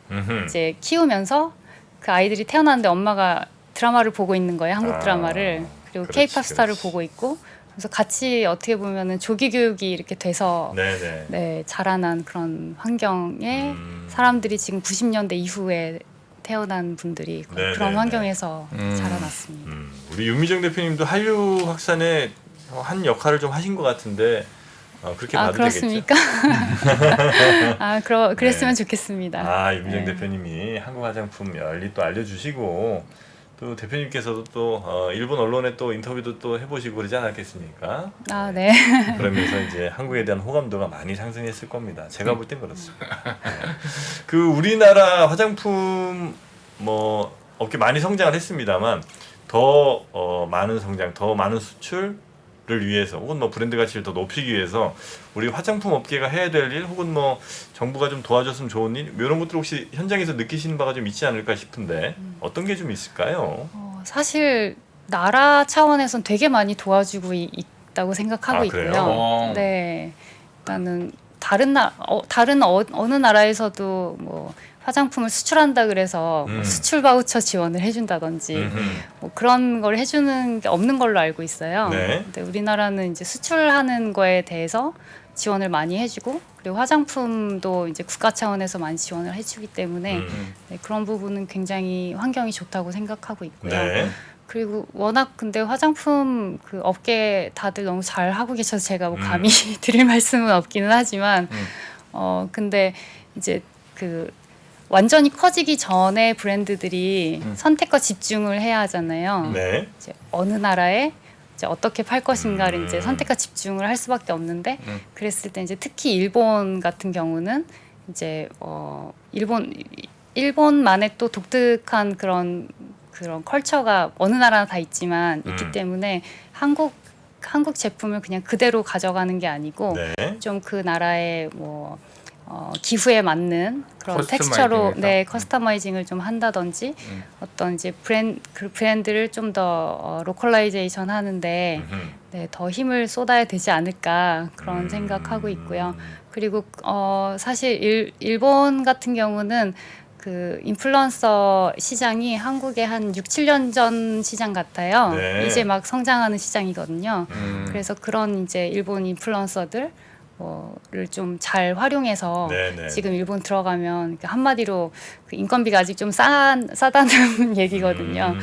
S3: 이제 키우면서 그 아이들이 태어났는데 엄마가 드라마를 보고 있는 거예요. 한국 드라마를. 그리고
S1: 그렇지,
S3: K-팝 스타를
S1: 그렇지.
S3: 보고 있고 그래서 같이 어떻게 보면은 조기 교육이 이렇게 돼서
S1: 네네.
S3: 네, 자라난 그런 환경에 사람들이 지금 90년대 이후에 태어난 분들이
S1: 네,
S3: 그런
S1: 네,
S3: 환경에서 자라났습니다.
S1: 우리 윤미정 대표님도 한류 확산에 한 역할을 좀 하신 것 같은데 그렇게 봐도
S3: 그렇습니까? 그랬으면
S1: 네.
S3: 좋겠습니다.
S1: 되겠죠. 윤미정
S3: 네.
S1: 대표님이 한국 화장품 열리 또 알려주시고 또 대표님께서도 또 일본 언론에 또 인터뷰도 또 해보시고 그러지 않았겠습니까?
S3: 네.
S1: 그러면서 이제 한국에 대한 호감도가 많이 상승했을 겁니다. 제가 볼 땐 그렇습니다. 그 우리나라 화장품 뭐 업계 많이 성장을 했습니다만 더 많은 성장, 더 많은 수출을 위해서 혹은 뭐 브랜드 가치를 더 높이기 위해서 우리 화장품 업계가 해야 될 일 혹은 뭐 정부가 좀 도와줬으면 좋은 일 이런 것들 혹시 현장에서 느끼시는 바가 좀 있지 않을까 싶은데 어떤 게 좀 있을까요?
S3: 사실 나라 차원에선 되게 많이 도와주고 있다고 생각하고
S1: 그래요?
S3: 있고요. 네, 일단은 다른 어느 나라에서도 뭐 화장품을 수출한다 그래서 뭐 수출 바우처 지원을 해준다든지 뭐 그런 걸 해주는 게 없는 걸로 알고 있어요.
S1: 네.
S3: 근데 우리나라는 이제 수출하는 거에 대해서 지원을 많이 해주고 그리고 화장품도 이제 국가 차원에서 많이 지원을 해주기 때문에 네, 그런 부분은 굉장히 환경이 좋다고 생각하고 있고요.
S1: 네.
S3: 그리고 워낙 근데 화장품 그 업계 다들 너무 잘 하고 계셔서 제가 뭐 감히 드릴 말씀은 없기는 하지만 근데 이제 그 완전히 커지기 전에 브랜드들이 선택과 집중을 해야 하잖아요.
S1: 네.
S3: 이제 어느 나라에 이제 어떻게 팔 것인가를 이제 선택과 집중을 할 수밖에 없는데 그랬을 때 이제 특히 일본 같은 경우는 이제 일본만의 또 독특한 그런 컬처가 어느 나라나 다 있지만 있기 때문에 한국 제품을 그냥 그대로 가져가는 게 아니고
S1: 네.
S3: 좀 그 나라의 뭐 기후에 맞는 그런
S2: 커스터마이징
S3: 텍스처로
S2: 해서?
S3: 네 커스터마이징을 좀 한다든지 어떤 이제 브랜드를 좀 더 로컬라이제이션 하는데 네, 더 힘을 쏟아야 되지 않을까 그런 생각하고 있고요. 그리고 사실 일본 같은 경우는 그 인플루언서 시장이 한국의 한 6, 7년 전 시장 같아요.
S1: 네.
S3: 이제 막 성장하는 시장이거든요. 그래서 그런 이제 일본 인플루언서들 를 좀 잘 활용해서
S1: 네네.
S3: 지금 일본 들어가면 한마디로 그 인건비가 아직 좀 싸다는 얘기거든요.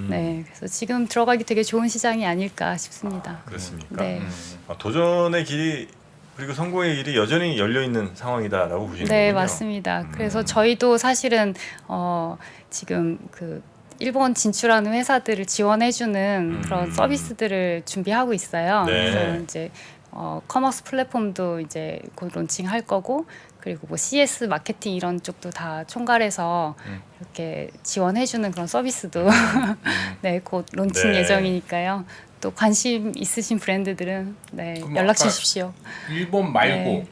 S3: 네, 그래서 지금 들어가기 되게 좋은 시장이 아닐까 싶습니다.
S1: 그렇습니까?
S3: 네,
S1: 도전의 길이 그리고 성공의 길이 여전히 열려 있는 상황이다라고 보시는
S3: 네
S1: 거군요.
S3: 맞습니다. 그래서 저희도 사실은 지금 그 일본 진출하는 회사들을 지원해주는 그런 서비스들을 준비하고 있어요.
S1: 네.
S3: 그래서 이제 커머스 플랫폼도 이제 곧 론칭할 거고 그리고 뭐 CS 마케팅 이런 쪽도 다 총괄해서 이렇게 지원해주는 그런 서비스도 네, 곧 론칭
S1: 네.
S3: 예정이니까요. 또 관심 있으신 브랜드들은 네,
S2: 그럼
S3: 연락
S2: 아까
S3: 주십시오.
S2: 일본 말고
S3: 네.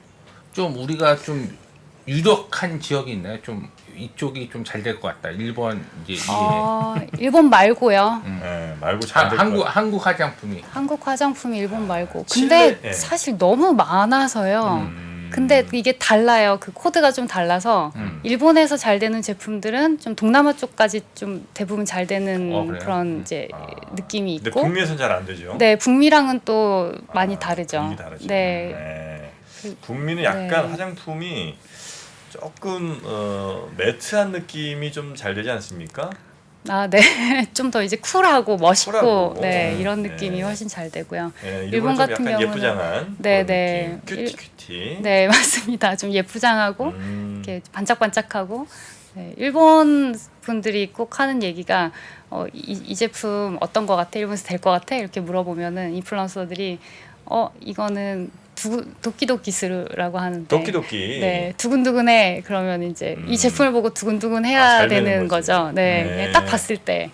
S2: 좀 우리가 좀 유력한 지역이 있나요? 좀 이쪽이 좀 잘 될 것 같다. 일본 이제
S3: 일본 말고요.
S1: 네, 말고 잘 될 것
S2: 한국 화장품이
S3: 한국 화장품이 일본 말고.
S1: 칠레,
S3: 근데
S1: 예.
S3: 사실 너무 많아서요. 근데 이게 달라요. 그 코드가 좀 달라서 일본에서 잘 되는 제품들은 좀 동남아 쪽까지 좀 대부분 잘 되는
S2: 그래요?
S3: 그런 이제 느낌이
S1: 근데
S3: 있고.
S1: 북미에서는 잘 안 되죠.
S3: 네, 북미랑은 또 많이 다르죠.
S1: 분위기 다르죠.
S3: 네.
S1: 북미는 약간
S3: 네.
S1: 화장품이 조금 매트한 느낌이 좀 잘 되지 않습니까?
S3: 아, 네. 좀 더 이제 쿨하고 멋있고
S1: 쿨하고.
S3: 네, 이런
S1: 네.
S3: 느낌이 훨씬 잘 되고요.
S1: 네,
S3: 일본
S1: 일본
S3: 같은
S1: 같은 약간
S3: 경우는-
S1: 예쁘장한
S3: 네,
S1: 그런
S3: 네.
S1: 느낌. 큐티.
S3: 네, 맞습니다. 좀 예쁘장하고 이렇게 반짝반짝하고 네, 일본 분들이 꼭 하는 얘기가 이 제품 어떤 거 같아? 일본에서 될 거 같아? 이렇게 물어보면은 인플루언서들이 이거는 도끼도끼스라고 하는데
S1: 도끼도끼.
S3: 네, 두근두근해. 그러면 이제 이 제품을 보고 두근두근 해야
S1: 잘 되는
S3: 되는
S1: 거지.
S3: 거죠. 네,
S1: 네.
S3: 그냥 딱 봤을 때.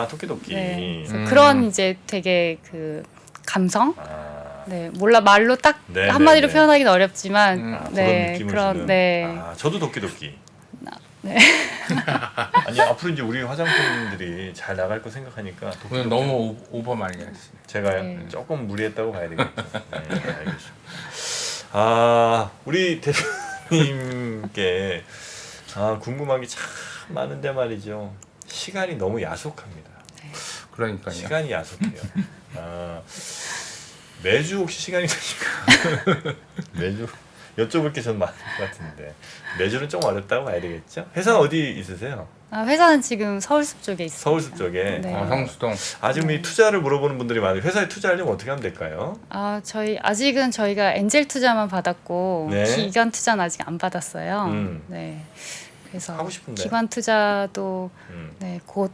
S1: 도끼도끼.
S3: 네, 그래서 그런 이제 되게 그 감성.
S1: 아,
S3: 네, 몰라 말로 딱
S1: 네,
S3: 한마디로
S1: 네, 네.
S3: 표현하기는 어렵지만
S1: 그런
S3: 네,
S1: 느낌을
S3: 그런
S1: 주는.
S3: 네.
S1: 저도 도끼도끼.
S3: 네.
S1: 아니 앞으로 이제 우리 화장품들이 잘 나갈 거 생각하니까
S2: 오늘
S1: 도끼도끼.
S2: 너무 오버 많이 하시네.
S1: 제가요?
S3: 네.
S1: 조금 무리했다고 봐야 되겠죠. 네, 알겠습니다. 우리 대표님께 궁금한 게 참 많은데 말이죠. 시간이 너무 야속합니다.
S2: 그러니까요.
S1: 시간이 야속해요. 매주 혹시 시간이 되실까요? 매주 여쭤볼 게 전 많은 것 같은데 매주는 좀 어렵다고 봐야 되겠죠? 회사 어디 있으세요?
S3: 회사는 지금 서울숲 쪽에 있어요.
S1: 서울숲 쪽에.
S3: 네.
S2: 성수동.
S1: 지금 이 투자를 물어보는 분들이 많아요. 회사에 투자하려면 어떻게 하면 될까요?
S3: 아직은 저희가 엔젤 투자만 받았고
S1: 네.
S3: 기관 투자는 아직 안 받았어요. 네. 그래서
S1: 하고 싶은데.
S3: 기관 투자도
S1: 음.
S3: 네, 곧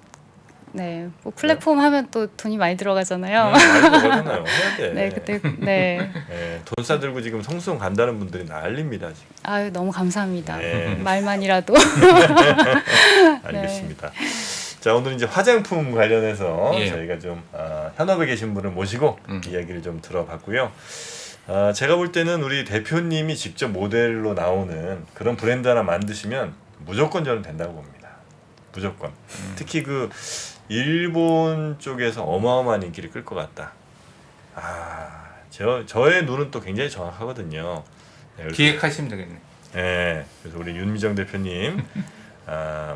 S3: 네, 뭐 플랫폼 하면 또 돈이 많이 들어가잖아요.
S1: 많이 들어가잖아요. 해야 돼.
S3: 네, 그때 네.
S1: 네, 돈 싸들고 지금 성수동 간다는 분들이 난립니다 지금.
S3: 아유, 너무 감사합니다.
S1: 네.
S3: 말만이라도.
S1: 알겠습니다. 자, 오늘 이제 화장품 관련해서
S2: 예.
S1: 저희가 좀 현업에 계신 분을 모시고 이야기를 좀 들어봤고요. 제가 볼 때는 우리 대표님이 직접 모델로 나오는 그런 브랜드 하나 만드시면 무조건 저는 된다고 봅니다. 무조건. 특히 그 일본 쪽에서 어마어마한 인기를 끌 것 같다. 저의 눈은 또 굉장히 정확하거든요. 네, 이렇게.
S2: 기획하시면 되겠네.
S1: 네, 그래서 우리 윤미정 대표님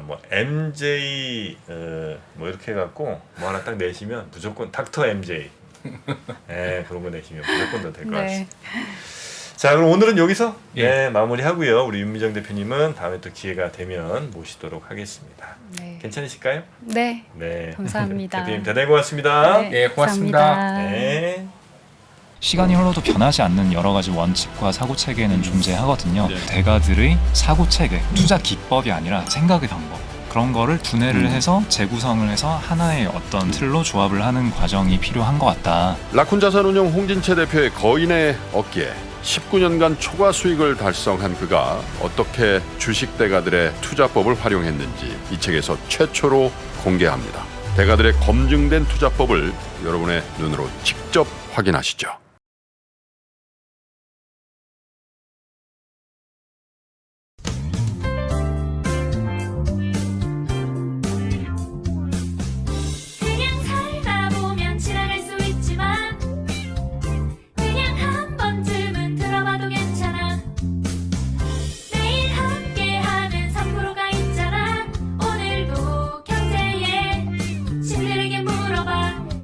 S1: 뭐 MJ 뭐 이렇게 해갖고 뭐 하나 딱 내시면 무조건 닥터 MJ 그런 거 내시면 무조건 더 될 것 같습니다. 자, 그럼 오늘은 여기서 마무리하고요. 우리 윤미정 대표님은 다음에 또 기회가 되면 모시도록 하겠습니다.
S3: 네.
S1: 괜찮으실까요?
S3: 네.
S1: 네.
S3: 감사합니다.
S1: 대표님 대단히 고맙습니다.
S2: 네, 고맙습니다.
S3: 감사합니다.
S1: 네.
S4: 시간이 흘러도 변하지 않는 여러 가지 원칙과 사고 체계는 존재하거든요. 대가들의 사고 체계, 투자 기법이 아니라 생각의 방법. 그런 거를 분해를 해서 재구성을 해서 하나의 어떤 틀로 조합을 하는 과정이 필요한 것 같다.
S5: 라쿤 자산운용 홍진채 대표의 거인의 어깨에 19년간 초과 수익을 달성한 그가 어떻게 주식 대가들의 투자법을 활용했는지 이 책에서 최초로 공개합니다. 대가들의 검증된 투자법을 여러분의 눈으로 직접 확인하시죠.